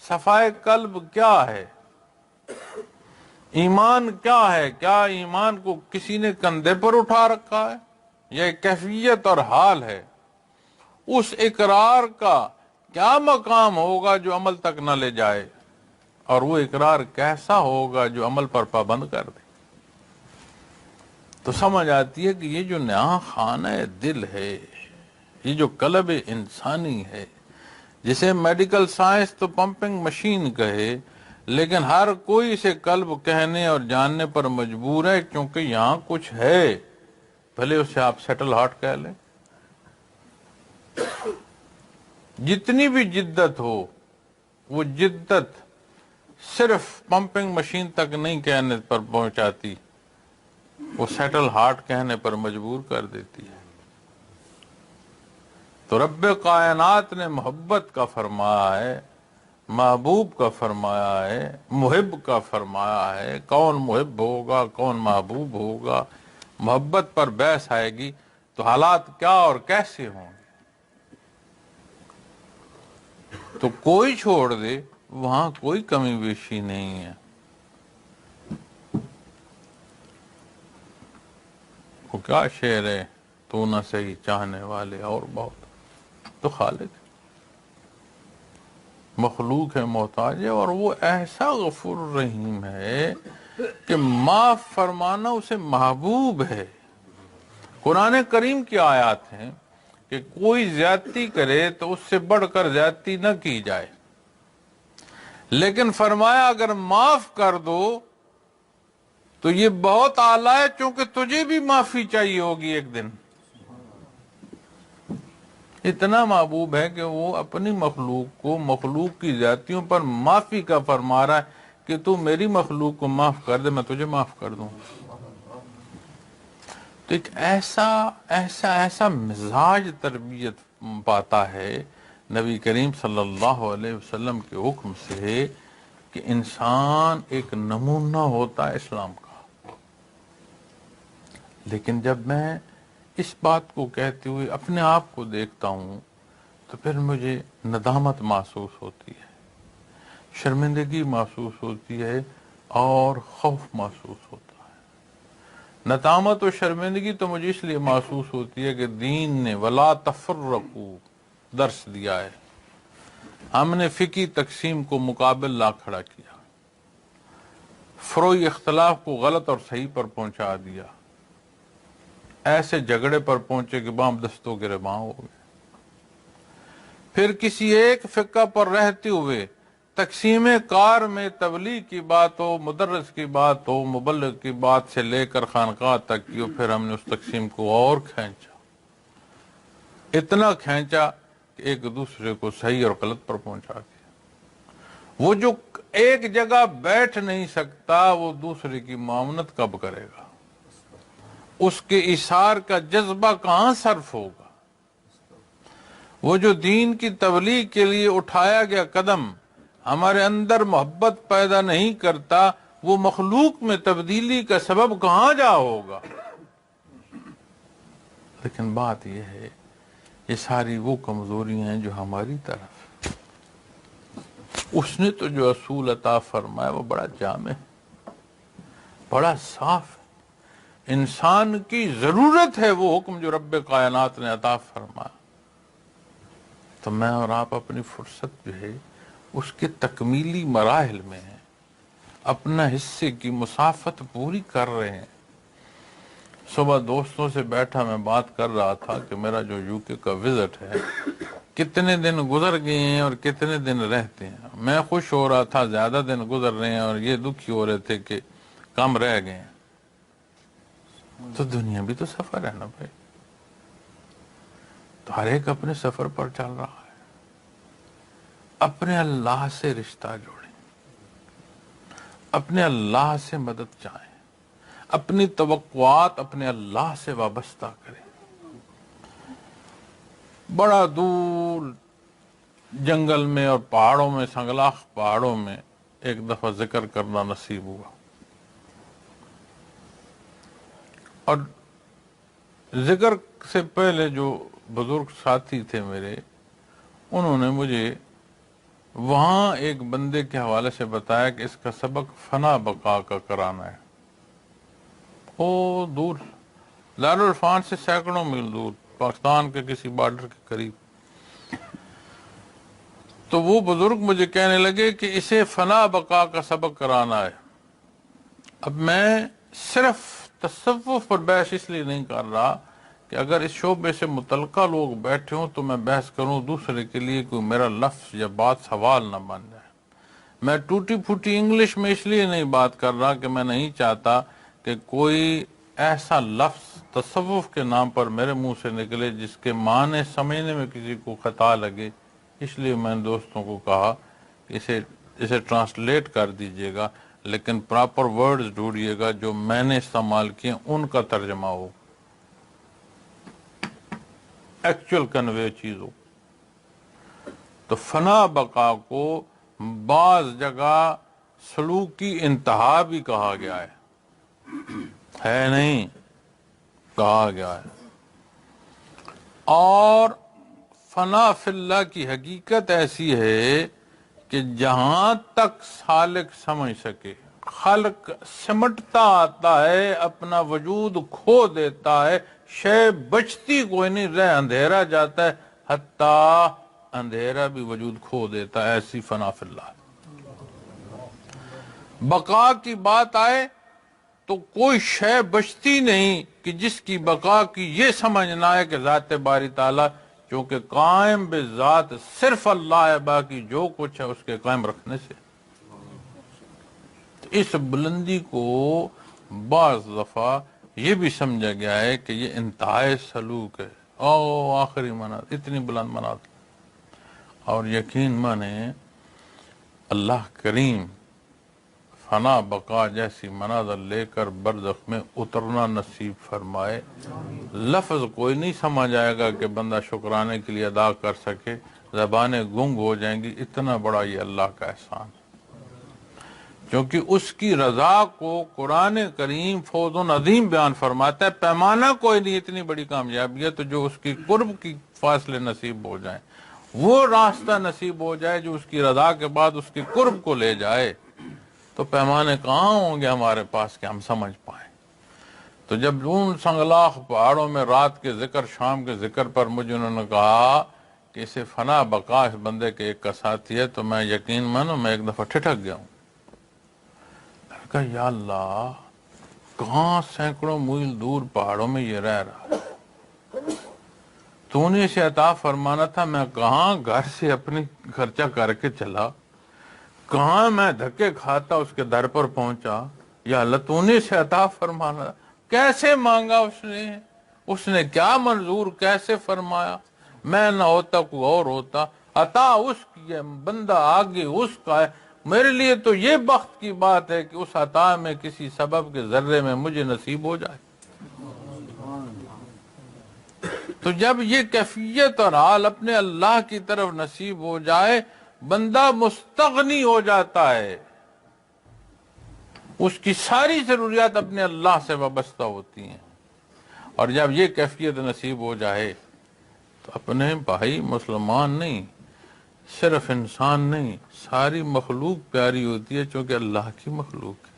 صفائے قلب کیا ہے؟ ایمان کیا ہے؟ کیا ایمان کو کسی نے کندھے پر اٹھا رکھا ہے؟ یہ کیفیت اور حال ہے۔ اس اقرار کا کیا مقام ہوگا جو عمل تک نہ لے جائے، اور وہ اقرار کیسا ہوگا جو عمل پر پابند کر دے۔ تو سمجھ آتی ہے کہ یہ جو نیا خانہ دل ہے، یہ جو قلب انسانی ہے، جسے میڈیکل سائنس تو پمپنگ مشین کہے، لیکن ہر کوئی اسے قلب کہنے اور جاننے پر مجبور ہے، کیونکہ یہاں کچھ ہے، بھلے اسے آپ سیٹل ہارٹ کہہ لیں۔ جتنی بھی جدت ہو، وہ جدت صرف پمپنگ مشین تک نہیں کہنے پر پہنچاتی، وہ سیٹل ہارٹ کہنے پر مجبور کر دیتی ہے۔ تو رب کائنات نے محبت کا فرمایا ہے، محبوب کا فرمایا ہے، محب کا فرمایا ہے۔ کون محب ہوگا، کون محبوب ہوگا؟ محبت پر بحث آئے گی تو حالات کیا اور کیسے ہوں گے؟ تو کوئی چھوڑ دے، وہاں کوئی کمی بیشی نہیں ہے۔ وہ کیا شعر ہے، تو نہ صحیح چاہنے والے اور بہت، تو خالق مخلوق ہے، محتاج ہے، اور وہ ایسا غفور رحیم ہے کہ معاف فرمانا اسے محبوب ہے۔ قرآن کریم کی آیات ہیں کہ کوئی زیادتی کرے تو اس سے بڑھ کر زیادتی نہ کی جائے، لیکن فرمایا اگر معاف کر دو تو یہ بہت اعلیٰ ہے، چونکہ تجھے بھی معافی چاہیے ہوگی ایک دن۔ اتنا محبوب ہے کہ وہ اپنی مخلوق کو، مخلوق کی زیادتیوں پر معافی کا فرما رہا ہے کہ تو میری مخلوق کو معاف کر دے، میں تجھے معاف کر دوں۔ تو ایک ایسا مزاج تربیت پاتا ہے نبی کریم صلی اللہ علیہ وسلم کے حکم سے کہ انسان ایک نمونہ ہوتا ہے اسلام کا۔ لیکن جب میں اس بات کو کہتے ہوئے اپنے آپ کو دیکھتا ہوں تو پھر مجھے ندامت محسوس ہوتی ہے، شرمندگی محسوس ہوتی ہے، اور خوف محسوس ہوتا ہے۔ ندامت و شرمندگی تو مجھے اس لیے محسوس ہوتی ہے کہ دین نے ولا تفرقوا درس دیا ہے، ہم نے فقہی تقسیم کو مقابل لا کھڑا کیا، فروعی اختلاف کو غلط اور صحیح پر پہنچا دیا، ایسے جھگڑے پر پہنچے کہ بام دستوں کے رباں ہو گئے۔ پھر کسی ایک فقہ پر رہتے ہوئے تقسیم کار میں تبلیغ کی بات ہو، مدرس کی بات ہو، مبلغ کی بات سے لے کر خانقاہ تک کی ہو، پھر ہم نے اس تقسیم کو اور کھینچا، اتنا کھینچا کہ ایک دوسرے کو صحیح اور غلط پر پہنچا دیا۔ وہ جو ایک جگہ بیٹھ نہیں سکتا، وہ دوسرے کی معاونت کب کرے گا؟ اس کے ایثار کا جذبہ کہاں صرف ہوگا؟ وہ جو دین کی تبلیغ کے لیے اٹھایا گیا قدم ہمارے اندر محبت پیدا نہیں کرتا، وہ مخلوق میں تبدیلی کا سبب کہاں جا ہوگا؟ لیکن بات یہ ہے، یہ ساری وہ کمزوریاں ہیں جو ہماری طرف، اس نے تو جو اصول عطا فرمایا وہ بڑا جامع ہے، بڑا صاف ہے۔ انسان کی ضرورت ہے وہ حکم جو رب کائنات نے عطا فرمایا، تو میں اور آپ اپنی فرصت جو ہے اس کے تکمیلی مراحل میں ہیں، اپنا حصے کی مسافت پوری کر رہے ہیں۔ صبح دوستوں سے بیٹھا میں بات کر رہا تھا کہ میرا جو یو کے کا وزٹ ہے، کتنے دن گزر گئے ہیں اور کتنے دن رہتے ہیں۔ میں خوش ہو رہا تھا زیادہ دن گزر رہے ہیں، اور یہ دکھی ہو رہے تھے کہ کم رہ گئے ہیں۔ تو دنیا بھی تو سفر ہے نا بھائی، تو ہر ایک اپنے سفر پر چل رہا ہے۔ اپنے اللہ سے رشتہ جوڑیں، اپنے اللہ سے مدد چاہیں، اپنی توقعات اپنے اللہ سے وابستہ کریں۔ بڑا دور جنگل میں اور پہاڑوں میں، سنگلاخ پہاڑوں میں ایک دفعہ ذکر کرنا نصیب ہوا، اور ذکر سے پہلے جو بزرگ ساتھی تھے میرے، انہوں نے مجھے وہاں ایک بندے کے حوالے سے بتایا کہ اس کا سبق فنا بقا کا کرانا ہے۔ وہ دور دارالعرفان سے سینکڑوں میل دور، پاکستان کے کسی بارڈر کے قریب۔ تو وہ بزرگ مجھے کہنے لگے کہ اسے فنا بقا کا سبق کرانا ہے۔ اب میں صرف تصوف پر بحث اس لیے نہیں کر رہا کہ اگر اس شعبے سے متعلقہ لوگ بیٹھے ہوں تو میں بحث کروں، دوسرے کے لیے کوئی میرا لفظ یا بات سوال نہ بن جائے۔ میں ٹوٹی پھوٹی انگلش میں اس لیے نہیں بات کر رہا کہ میں نہیں چاہتا کہ کوئی ایسا لفظ تصوف کے نام پر میرے منہ سے نکلے جس کے معنی سمجھنے میں کسی کو خطا لگے. اس لیے میں نے دوستوں کو کہا کہ اسے ٹرانسلیٹ کر دیجئے گا، لیکن پراپر ورڈز ڈھونڈیے گا جو میں نے استعمال کیے ان کا ترجمہ ہو، ایکچوئل کنوے چیز ہو. تو فنا بقا کو بعض جگہ سلوک کی انتہا بھی کہا گیا ہے نہیں، کہا گیا ہے. اور فنا فی اللہ کی حقیقت ایسی ہے کہ جہاں تک سالک سمجھ سکے، خلق سمٹتا آتا ہے، اپنا وجود کھو دیتا ہے، شے بچتی کوئی نہیں، رہ اندھیرا جاتا ہے، حتیٰ اندھیرا بھی وجود کھو دیتا ہے. ایسی فنا فی اللہ. بقا کی بات آئے تو کوئی شے بچتی نہیں کہ جس کی بقا کی یہ سمجھنا ہے کہ ذات باری تعالیٰ چونکہ قائم بذات صرف اللہ ہے، باقی جو کچھ ہے اس کے قائم رکھنے سے. اس بلندی کو بعض دفعہ یہ بھی سمجھا گیا ہے کہ یہ انتہائی سلوک ہے، آخری منازل، اتنی بلند منازل. اور یقین مانے اللہ کریم فنا بقا جیسی منازل لے کر برزخ میں اترنا نصیب فرمائے. لفظ کوئی نہیں سمجھ آئے گا کہ بندہ شکرانے کے لیے ادا کر سکے، زبانیں گنگ ہو جائیں گی. اتنا بڑا یہ اللہ کا احسان، کیونکہ اس کی رضا کو قرآن کریم فوز عظیم بیان فرماتا ہے. پیمانہ کوئی نہیں، اتنی بڑی کامیابی ہے تو جو اس کی قرب کی فاصلے نصیب ہو جائیں، وہ راستہ نصیب ہو جائے جو اس کی رضا کے بعد اس کی قرب کو لے جائے، تو پیمانے کہاں ہوں گے ہمارے پاس کہ ہم سمجھ پائیں. تو جب ان سنگلاخ پہاڑوں میں رات کے ذکر، شام کے ذکر پر مجھے انہوں نے کہا کہ اسے فنا بقا اس بندے کے ایک کا ساتھی ہے، تو میں یقین مانو میں ایک دفعہ ٹھٹک گیا ہوں. میں نے کہا یا اللہ، کہاں سینکڑوں میل دور پہاڑوں میں یہ رہ رہا ہے، تو نے اسے عطا فرمانا تھا. میں کہاں گھر سے اپنی خرچہ کر کے چلا، کہاں میں دھکے کھاتا اس کے در پر پہنچا. یا اللہ، تو نے اسے عطا فرمانا، کیسے مانگا اس نے کیا منظور کیسے فرمایا. میں نہ ہوتا کوئی اور ہوتا، عطا اس کی ہے، بندہ آگے اس کا ہے. میرے لیے تو یہ بخت کی بات ہے کہ اس عطا میں کسی سبب کے ذرے میں مجھے نصیب ہو جائے. تو جب یہ کیفیت اور حال اپنے اللہ کی طرف نصیب ہو جائے، بندہ مستغنی ہو جاتا ہے، اس کی ساری ضروریات اپنے اللہ سے وابستہ ہوتی ہیں. اور جب یہ کیفیت نصیب ہو جائے تو اپنے بھائی مسلمان نہیں، صرف انسان نہیں، ساری مخلوق پیاری ہوتی ہے، چونکہ اللہ کی مخلوق ہے.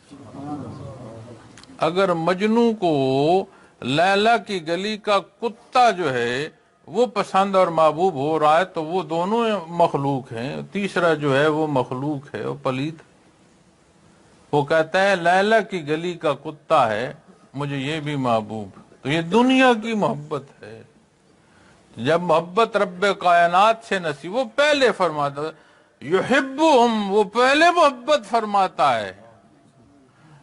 اگر مجنوں کو لیلا کی گلی کا کتا جو ہے وہ پسند اور محبوب ہو رہا ہے تو وہ دونوں مخلوق ہیں، تیسرا جو ہے وہ مخلوق ہے، وہ پلید. وہ کہتا ہے لیلا کی گلی کا کتا ہے، مجھے یہ بھی محبوب. تو یہ دنیا کی محبت ہے. جب محبت رب کائنات سے نصیب، وہ پہلے فرماتا ہے یحبہم، وہ پہلے محبت فرماتا ہے.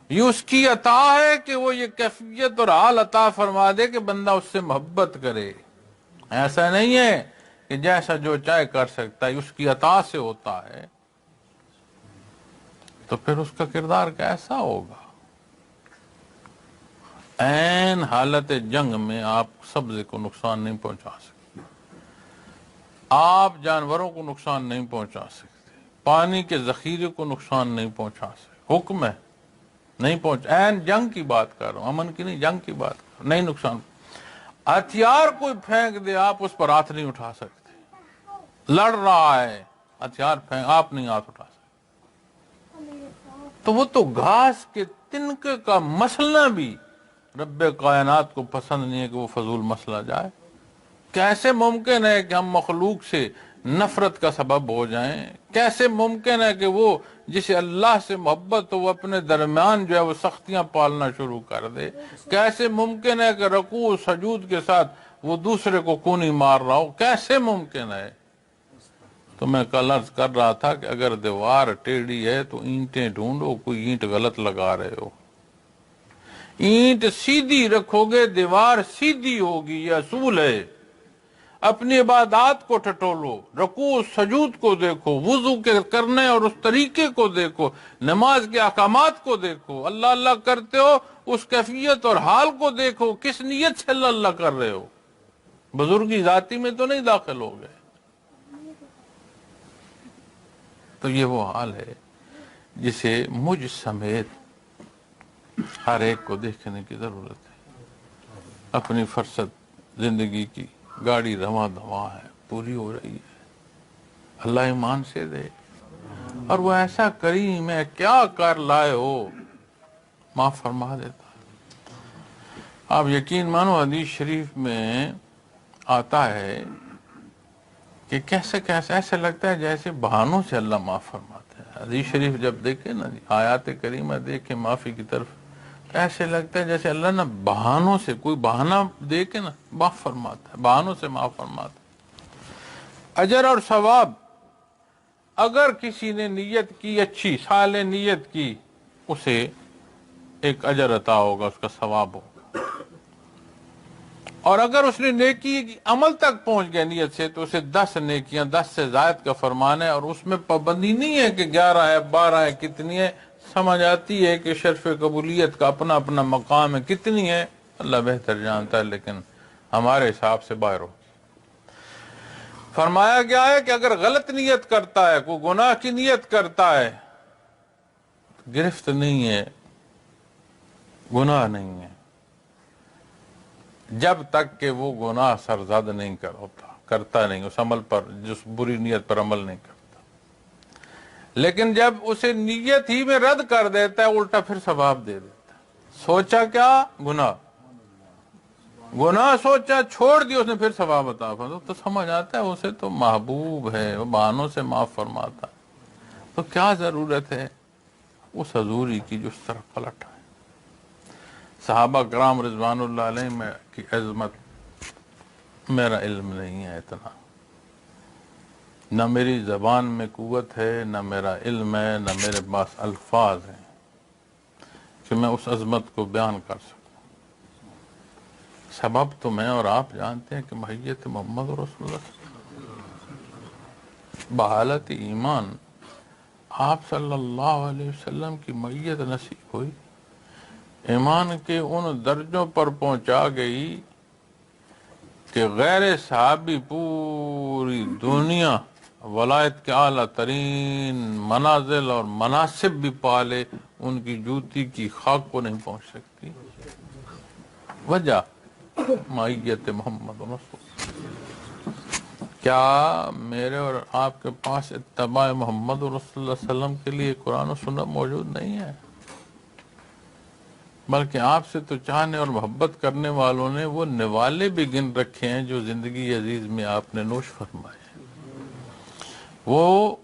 یہ اس کی عطا ہے کہ وہ یہ کیفیت اور حال عطا فرما دے کہ بندہ اس سے محبت کرے. ایسا نہیں ہے کہ جیسا جو چاہے کر سکتا ہے، اس کی عطا سے ہوتا ہے. تو پھر اس کا کردار کیسا ہوگا؟ عین حالت جنگ میں آپ سبزے کو نقصان نہیں پہنچا سکتے، آپ جانوروں کو نقصان نہیں پہنچا سکتے، پانی کے ذخیرے کو نقصان نہیں پہنچا سکتے. حکم ہے نہیں پہنچا. عین جنگ کی بات کر رہا ہوں، امن کی نہیں، جنگ کی بات کر رہا ہوں. نہیں نقصان. ہتھیار کوئی پھینک دے آپ اس پر ہاتھ نہیں اٹھا سکتے. لڑ رہا ہے، ہتھیار پھینک، آپ نہیں ہاتھ اٹھا سکتے. تو وہ تو گھاس کے تنکے کا مسئلہ بھی رب کائنات کو پسند نہیں ہے کہ وہ فضول مسئلہ جائے. کیسے ممکن ہے کہ ہم مخلوق سے نفرت کا سبب ہو جائیں؟ کیسے ممکن ہے کہ وہ جسے اللہ سے محبت ہو وہ اپنے درمیان جو ہے وہ سختیاں پالنا شروع کر دے؟ کیسے ممکن ہے کہ رکوع و سجود کے ساتھ وہ دوسرے کو کونی مار رہا ہو؟ کیسے ممکن ہے؟ تو میں کل عرض کر رہا تھا کہ اگر دیوار ٹیڑھی ہے تو اینٹیں ڈھونڈو، کوئی اینٹ غلط لگا رہے ہو۔ اینٹ سیدھی رکھو گے دیوار سیدھی ہوگی، یہ اصول ہے۔ اپنی عبادات کو ٹٹولو، رکوع سجود کو دیکھو، وضو کے کرنے اور اس طریقے کو دیکھو، نماز کے احکامات کو دیکھو، اللہ اللہ کرتے ہو اس کیفیت اور حال کو دیکھو، کس نیت سے اللہ اللہ کر رہے ہو۔ بزرگی ذاتی میں تو نہیں داخل ہو گئے۔ تو یہ وہ حال ہے جسے مجھ سمیت ہر ایک کو دیکھنے کی ضرورت ہے۔ اپنی فرصت زندگی کی گاڑی رواں دواں ہے، پوری ہو رہی ہے، اللہ ایمان سے دے، اور وہ ایسا کریم ہے، کیا کر لائے ہو معاف فرما دیتا ہے۔ آپ یقین مانو حدیث شریف میں آتا ہے کہ کیسے ایسے لگتا ہے جیسے بہانوں سے اللہ معاف فرماتا ہے۔ حدیث شریف جب دیکھیں نا، آیات کریمہ دیکھیں معافی کی طرف، ایسے لگتا ہے جیسے اللہ نا بہانوں سے، کوئی بہانہ دے کے نا معاف فرماتا ہے، بہانوں سے معاف فرماتا ہے۔ اجر اور ثواب، اگر کسی نے نیت کی اچھی، صالح نیت کی، اسے ایک اجر عطا ہوگا، اس کا ثواب ہوگا۔ اور اگر اس نے نیکی عمل تک پہنچ گیا نیت سے، تو اسے 10 نیکیاں، 10 سے زائد کا فرمان ہے، اور اس میں پابندی نہیں ہے کہ 11 ہے، 12 ہے، کتنی ہے۔ سمجھ آتی ہے کہ شرف قبولیت کا اپنا اپنا مقام ہے، کتنی ہے اللہ بہتر جانتا ہے، لیکن ہمارے حساب سے باہر ہو۔ فرمایا گیا ہے کہ اگر غلط نیت کرتا ہے، کوئی گناہ کی نیت کرتا ہے، گرفت نہیں ہے، گناہ نہیں ہے، جب تک کہ وہ گناہ سرزد نہیں کرتا نہیں، اس عمل پر، جس بری نیت پر عمل نہیں کرتا۔ لیکن جب اسے نیت ہی میں رد کر دیتا ہے، الٹا پھر ثواب دے دیتا ہے۔ سوچا کیا؟ گناہ سوچا، چھوڑ دیا اس نے، پھر ثواب عطا فرماتا، تو سمجھ آتا ہے اسے تو محبوب ہے، وہ بہانوں سے معاف فرماتا ہے۔ تو کیا ضرورت ہے اس حضوری کی جو اس طرف پلٹ ہے۔ صحابہ کرام رضوان اللہ علیہ کی عظمت میرا علم نہیں ہے اتنا، نہ میری زبان میں قوت ہے، نہ میرا علم ہے، نہ میرے پاس الفاظ ہیں کہ میں اس عظمت کو بیان کر سکوں۔ سبب تو میں اور آپ جانتے ہیں کہ محیت محمد رسول اللہ بحالت ایمان آپ صلی اللہ علیہ وسلم کی محیت نصیب ہوئی، ایمان کے ان درجوں پر پہنچا گئی کہ غیر صحابی پوری دنیا ولایت کے اعلیٰ ترین منازل اور مناسب بھی پالے، ان کی جوتی کی خاک کو نہیں پہنچ سکتی۔ وجہ معیت محمد رسول، کیا میرے اور آپ کے پاس اتباع محمد رسول اللہ علیہ وسلم کے لیے قرآن و سنت موجود نہیں ہے؟ بلکہ آپ سے تو چاہنے اور محبت کرنے والوں نے وہ نوالے بھی گن رکھے ہیں جو زندگی عزیز میں آپ نے نوش فرمائے ہیں۔ وہ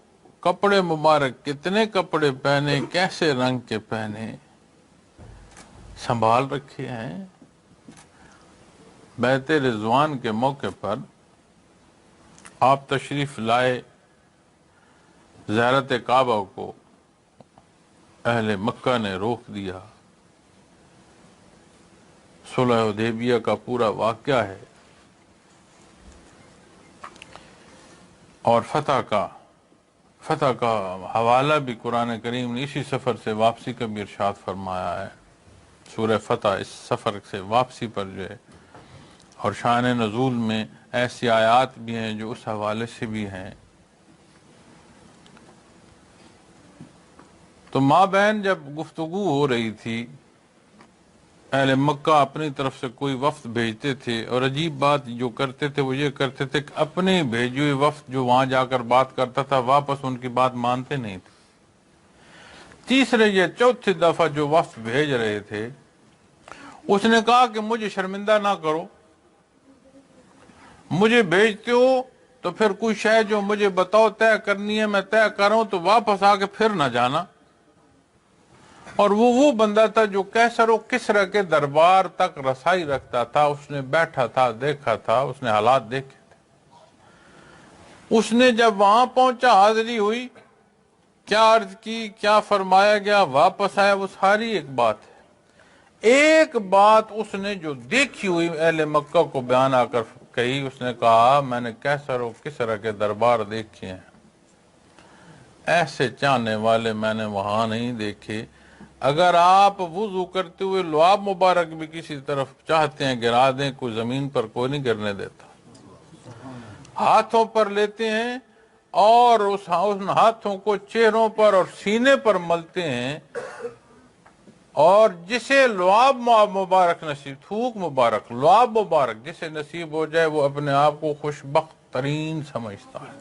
کپڑے مبارک، کتنے کپڑے پہنے، کیسے رنگ کے پہنے، سنبھال رکھے ہیں۔ بیت رضوان کے موقع پر آپ تشریف لائے، زیارت کعبہ کو اہل مکہ نے روک دیا۔ صلح حدیبیہ کا پورا واقعہ ہے، اور فتح کا حوالہ بھی قرآن کریم نے اسی سفر سے واپسی کا بھی ارشاد فرمایا ہے۔ سورہ فتح اس سفر سے واپسی پر جو ہے، اور شان نزول میں ایسی آیات بھی ہیں جو اس حوالے سے بھی ہیں۔ تو مابین جب گفتگو ہو رہی تھی، اہل مکہ اپنی طرف سے کوئی وفد بھیجتے تھے، اور عجیب بات جو کرتے تھے وہ یہ کرتے تھے کہ اپنے بھیجے ہوئے وفد جو وہاں جا کر بات کرتا تھا، واپس ان کی بات مانتے نہیں تھے۔ تیسرے یا چوتھی دفعہ جو وفد بھیج رہے تھے، اس نے کہا کہ مجھے شرمندہ نہ کرو، مجھے بھیجتے ہو تو پھر کوئی شے جو مجھے بتاؤ طے کرنی ہے، میں طے کروں، تو واپس آ کے پھر نہ جانا۔ اور وہ بندہ تھا جو کیسر و کسرا کے دربار تک رسائی رکھتا تھا، اس نے بیٹھا تھا، دیکھا تھا، اس نے حالات دیکھے تھے۔ اس نے جب وہاں پہنچا، حاضری ہوئی، کیا عرض کی، کیا فرمایا گیا، واپس آیا، وہ ساری ایک بات ہے۔ ایک بات اس نے جو دیکھی ہوئی اہل مکہ کو بیان آ کر کہی، اس نے کہا میں نے کیسر و کسرا کے دربار دیکھے ہیں، ایسے چاہنے والے میں نے وہاں نہیں دیکھے۔ اگر آپ وضو کرتے ہوئے لعاب مبارک بھی کسی طرف چاہتے ہیں گرا دیں، کوئی زمین پر کوئی نہیں گرنے دیتا، ہاتھوں پر لیتے ہیں اور ان ہاتھوں کو چہروں پر اور سینے پر ملتے ہیں، اور جسے لعاب مبارک نصیب، تھوک مبارک، لعاب مبارک جسے نصیب ہو جائے وہ اپنے آپ کو خوشبخت ترین سمجھتا ہے۔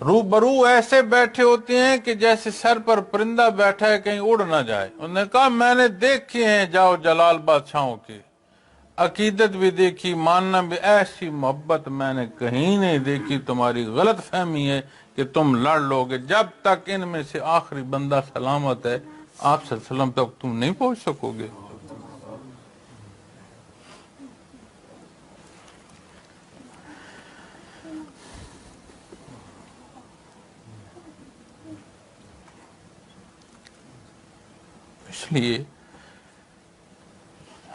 روبرو ایسے بیٹھے ہوتے ہیں کہ جیسے سر پر پرندہ بیٹھا ہے کہیں اڑ نہ جائے۔ انہوں نے کہا میں نے دیکھے ہیں جاؤ جلال بادشاہوں کے، عقیدت بھی دیکھی، ماننا بھی، ایسی محبت میں نے کہیں نہیں دیکھی۔ تمہاری غلط فہمی ہے کہ تم لڑ لو گے، جب تک ان میں سے آخری بندہ سلامت ہے آپ صلی اللہ علیہ وسلم تک تم نہیں پہنچ سکو گے۔ اس لیے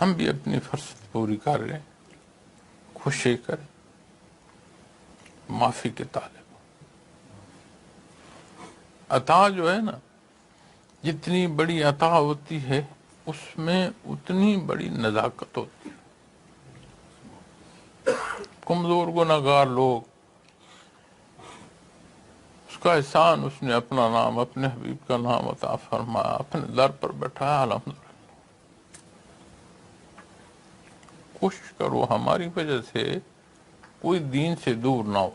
ہم بھی اپنی فرصت پوری کر لیں، خوشی کریں، معافی کے طالب۔ عطا جو ہے نا، جتنی بڑی عطا ہوتی ہے اس میں اتنی بڑی نزاکت ہوتی ہے۔ کمزور گناہگار لوگ، اس کا احسان اس نے اپنا نام، اپنے حبیب کا نام عطا فرمایا، اپنے در پر بٹھایا، الحمدللہ۔ کوشش کرو ہماری وجہ سے کوئی دین سے دور نہ ہو۔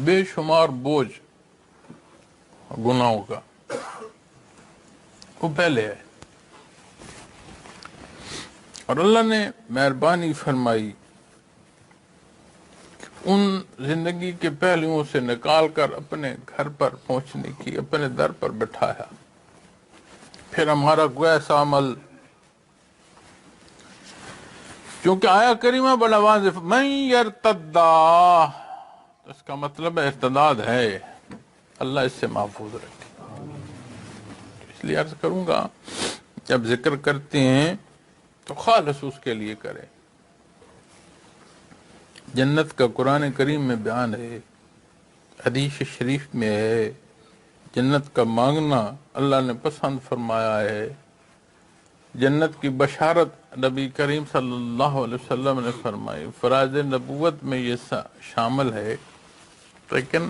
بے شمار بوجھ گناہوں کا وہ پہلے ہے، اور اللہ نے مہربانی فرمائی، ان زندگی کے پہلوؤں سے نکال کر اپنے گھر پر پہنچنے کی، اپنے در پر بٹھایا۔ پھر ہمارا کوئی ایسا عمل، چونکہ آیا کریمہ بڑا واضح، من یرتدا، اس کا مطلب ارتداد ہے، اللہ اس سے محفوظ رکھے۔ اس لیے عرض کروں گا جب ذکر کرتے ہیں تو خالص اس کے لیے کریں۔ جنت کا قرآن کریم میں بیان ہے، حدیث شریف میں ہے، جنت کا مانگنا اللہ نے پسند فرمایا ہے۔ جنت کی بشارت نبی کریم صلی اللہ علیہ وسلم نے فرمائی، فرائض نبوت میں یہ شامل ہے۔ لیکن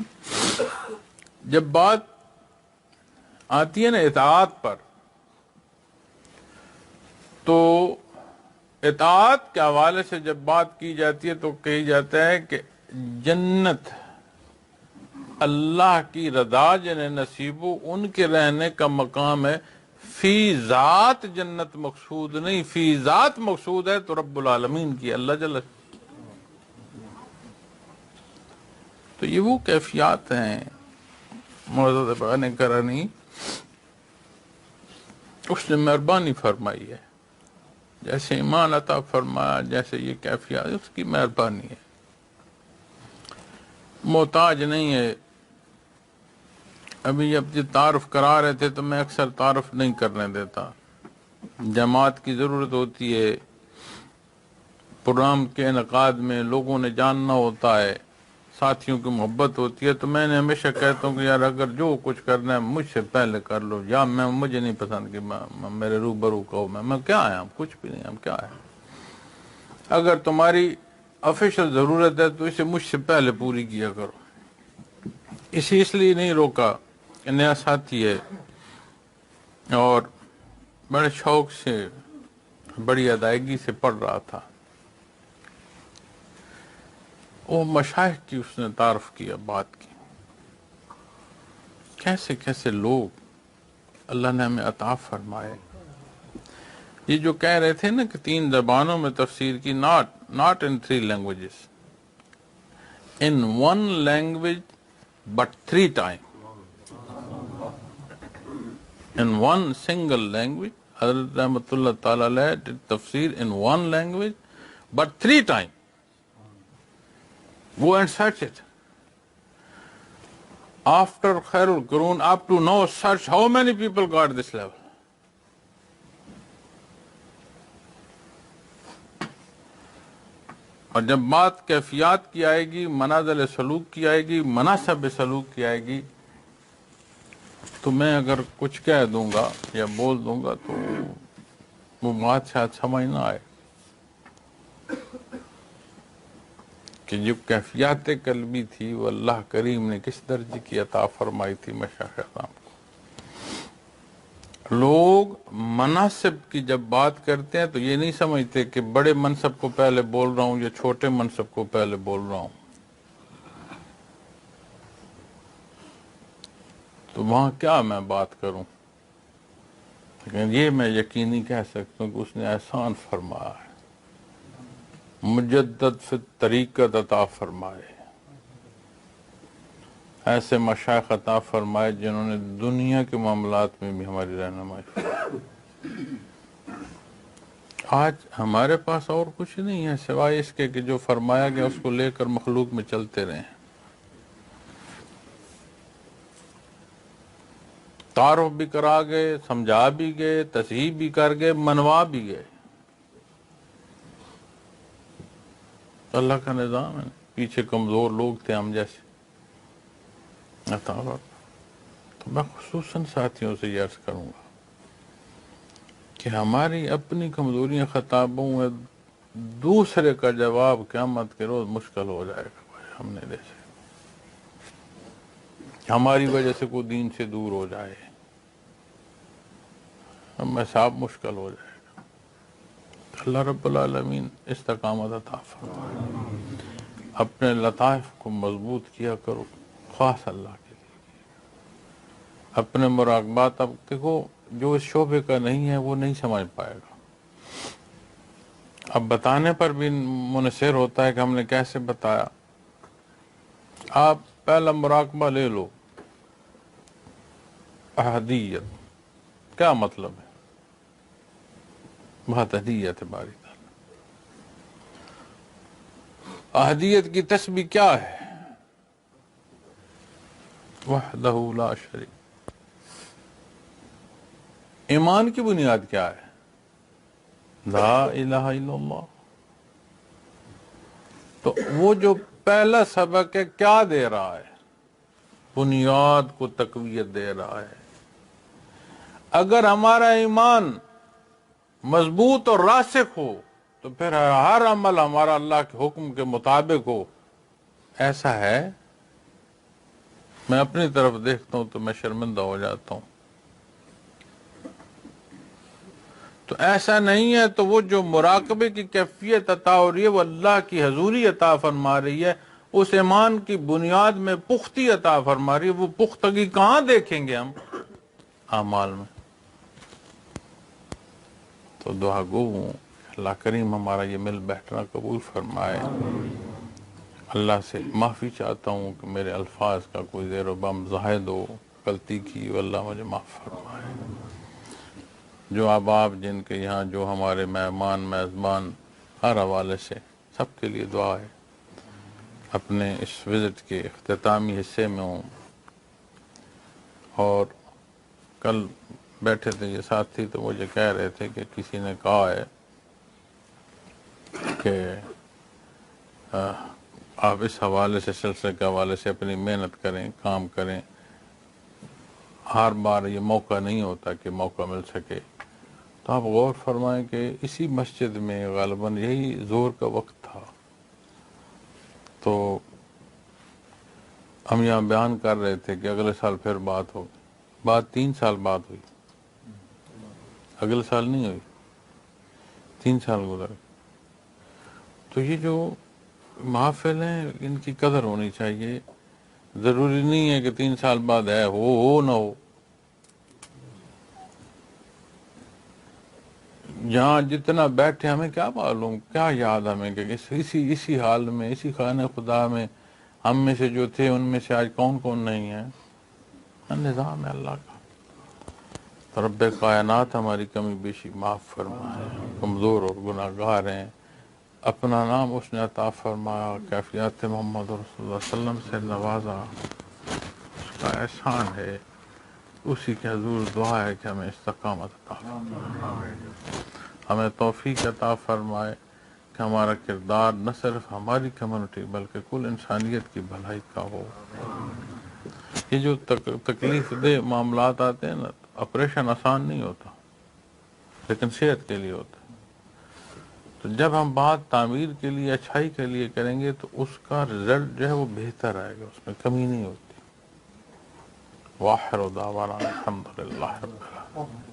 جب بات آتی ہے نا اطاعت پر، تو اطاعت کے حوالے سے جب بات کی جاتی ہے تو کہی جاتا ہے کہ جنت اللہ کی رضا جنہیں نصیب ہو ان کے رہنے کا مقام ہے۔ فی ذات جنت مقصود نہیں، فی ذات مقصود ہے تو رب العالمین کی، اللہ جل۔ تو یہ وہ کیفیات ہیں معزز ابان کرانی، اس نے مہربانی فرمائی ہے، جیسے ایمان عطا فرمایا، جیسے یہ کیفیات، اس کی مہربانی ہے، محتاج نہیں ہے۔ ابھی جب یہ تعارف کرا رہے تھے تو میں اکثر تعارف نہیں کرنے دیتا، جماعت کی ضرورت ہوتی ہے، پروگرام کے انعقاد میں لوگوں نے جاننا ہوتا ہے، ساتھیوں کی محبت ہوتی ہے، تو میں نے ہمیشہ کہتا ہوں کہ یار اگر جو کچھ کرنا ہے مجھ سے پہلے کر لو، یا مجھے نہیں پسند کہ میرے روبرو کہو، میں کیا آیا ہوں، کچھ بھی نہیں، ہم کیا ہے۔ اگر تمہاری آفیشل ضرورت ہے تو اسے مجھ سے پہلے پوری کیا کرو۔ اس لیے نہیں روکا کہ نیا ساتھی ہے اور بڑے شوق سے، بڑی ادائیگی سے پڑھ رہا تھا، وہ مشائخ کی اس نے تعارف کیا، بات کی، کیسے کیسے لوگ اللہ نے ہمیں عطا فرمائے۔ یہ جو کہہ رہے تھے نا کہ 3 زبانوں میں تفسیر کی، not in 3 languages، in one language but 3 times. In one single language, Hazrat Rahmatullah Ta'ala alayhi did tafsir in one language but 3 times. Go and search it. After Khairul Qurun up to now, search how many people got this level. اور جب بات کیفیات کی آئے گی، منازل سلوک کی آئے گی، مناسب سلوک کی آئے گی، تو میں اگر کچھ کہہ دوں گا یا بول دوں گا تو وہ بات شاید سمجھ نہ آئے کہ جو کیفیات قلبی تھی وہ اللہ کریم نے کس درجے کی عطا فرمائی تھی مشائخ اعظام کو۔ لوگ مناسب کی جب بات کرتے ہیں تو یہ نہیں سمجھتے کہ بڑے منصب کو پہلے بول رہا ہوں یا چھوٹے منصب کو پہلے بول رہا ہوں، تو وہاں کیا میں بات کروں، لیکن یہ میں یقینی کہہ سکتا ہوں کہ اس نے احسان فرمایا ہے، مجدد فی طریقت عطا فرمائے، ایسے مشائخ عطا فرمائے جنہوں نے دنیا کے معاملات میں بھی ہماری رہنمائی فرمائی۔ آج ہمارے پاس اور کچھ نہیں ہے سوائے اس کے کہ جو فرمایا گیا اس کو لے کر مخلوق میں چلتے رہیں، تعارف بھی کرا گئے، سمجھا بھی گئے، تصحیح بھی کر گئے، منوا بھی گئے۔ اللہ کا نظام ہے، پیچھے کمزور لوگ تھے ہم جیسے۔ تو میں خصوصاً ساتھیوں سے یہ عرض کروں گا کہ ہماری اپنی کمزوریاں خطابوں میں دوسرے کا جواب قیامت کے روز مشکل ہو جائے گا۔ ہم نے جیسے ہماری وجہ سے کوئی دین سے دور ہو جائے، ہم حساب مشکل ہو جائے گا۔ اللہ رب العالمین استقامت عطا فرمائے۔ اپنے لطائف کو مضبوط کیا کرو، خاص اللہ کے لیے۔ اپنے مراقبات، اب دیکھو جو اس شعبے کا نہیں ہے وہ نہیں سمجھ پائے گا، اب بتانے پر بھی منحصر ہوتا ہے کہ ہم نے کیسے بتایا۔ آپ پہلا مراقبہ لے لو، احدیت کیا مطلب ہے؟ بہت احدیت ہے باری تعالیٰ۔ احدیت کی تسبیح کیا ہے؟ وحدہ لا شریک۔ ایمان کی بنیاد کیا ہے؟ لا الہ الا اللہ۔ تو وہ جو پہلا سبق ہے کیا دے رہا ہے؟ بنیاد کو تقویت دے رہا ہے۔ اگر ہمارا ایمان مضبوط اور راسخ ہو تو پھر ہر عمل ہمارا اللہ کے حکم کے مطابق ہو۔ ایسا ہے، میں اپنی طرف دیکھتا ہوں تو میں شرمندہ ہو جاتا ہوں۔ تو ایسا نہیں ہے تو وہ جو مراقبے کی کیفیت عطا ہو رہی ہے وہ اللہ کی حضوری عطا فرما رہی ہے، اس ایمان کی بنیاد میں پختی عطا فرما رہی ہے۔ وہ پختگی کہاں دیکھیں گے ہم؟ اعمال میں۔ تو دعا گو ہوں اللہ کریم ہمارا یہ مل بیٹھنا قبول فرمائے۔ اللہ سے معافی چاہتا ہوں کہ میرے الفاظ کا کوئی زیر و بم زائد ہو، غلطی کی ہو، اللہ مجھے معاف فرمائے۔ جو احباب جن کے یہاں جو ہمارے مہمان میزبان ہر حوالے سے، سب کے لیے دعا ہے۔ اپنے اس وزٹ کے اختتامی حصے میں ہوں، اور کل بیٹھے تھے یہ ساتھی تو مجھے کہہ رہے تھے کہ کسی نے کہا ہے کہ آپ اس حوالے سے، سلسلے کے حوالے سے اپنی محنت کریں، کام کریں، ہر بار یہ موقع نہیں ہوتا کہ موقع مل سکے۔ تو آپ غور فرمائیں کہ اسی مسجد میں غالباً یہی ظہر کا وقت تھا، تو ہم یہاں بیان کر رہے تھے کہ اگلے سال پھر بات ہوگی۔ بات 3 سال بعد ہوئی، اگلے سال نہیں ہوئی، 3 سال گزر گئے۔ تو یہ جو محافل ہیں ان کی قدر ہونی چاہیے۔ ضروری نہیں ہے کہ 3 سال بعد ہے، ہو نہ ہو۔ جہاں جتنا بیٹھے ہمیں کیا معلوم، کیا یاد ہمیں کہ اسی حال میں، اسی خانہ خدا میں ہم میں سے جو تھے ان میں سے آج کون کون نہیں ہے؟ نظام ہے اللہ کا. تو رب کائنات ہماری کمی بیشی معاف فرمائے. کمزور اور گناہ گار ہیں. اپنا نام اس نے عطا فرمایا, کیفیات محمد رسول اللہ صلی اللہ علیہ وسلم سے نوازا, اس کا احسان ہے. اسی کے حضور دعا ہے کہ ہمیں استقامت عطا فرمائے, ہمیں توفیق عطا فرمائے کہ ہمارا کردار نہ صرف ہماری کمیونٹی بلکہ کل انسانیت کی بھلائی کا ہو. یہ جو تکلیف دہ معاملات آتے ہیں نا, آپریشن آسان نہیں ہوتا لیکن صحت کے لیے ہوتا ہے. تو جب ہم بات تعمیر کے لیے, اچھائی کے لیے کریں گے تو اس کا رزلٹ جو ہے وہ بہتر آئے گا, اس میں کمی نہیں ہوتی. وآخر دعوانا الحمدللہ رب العالمین.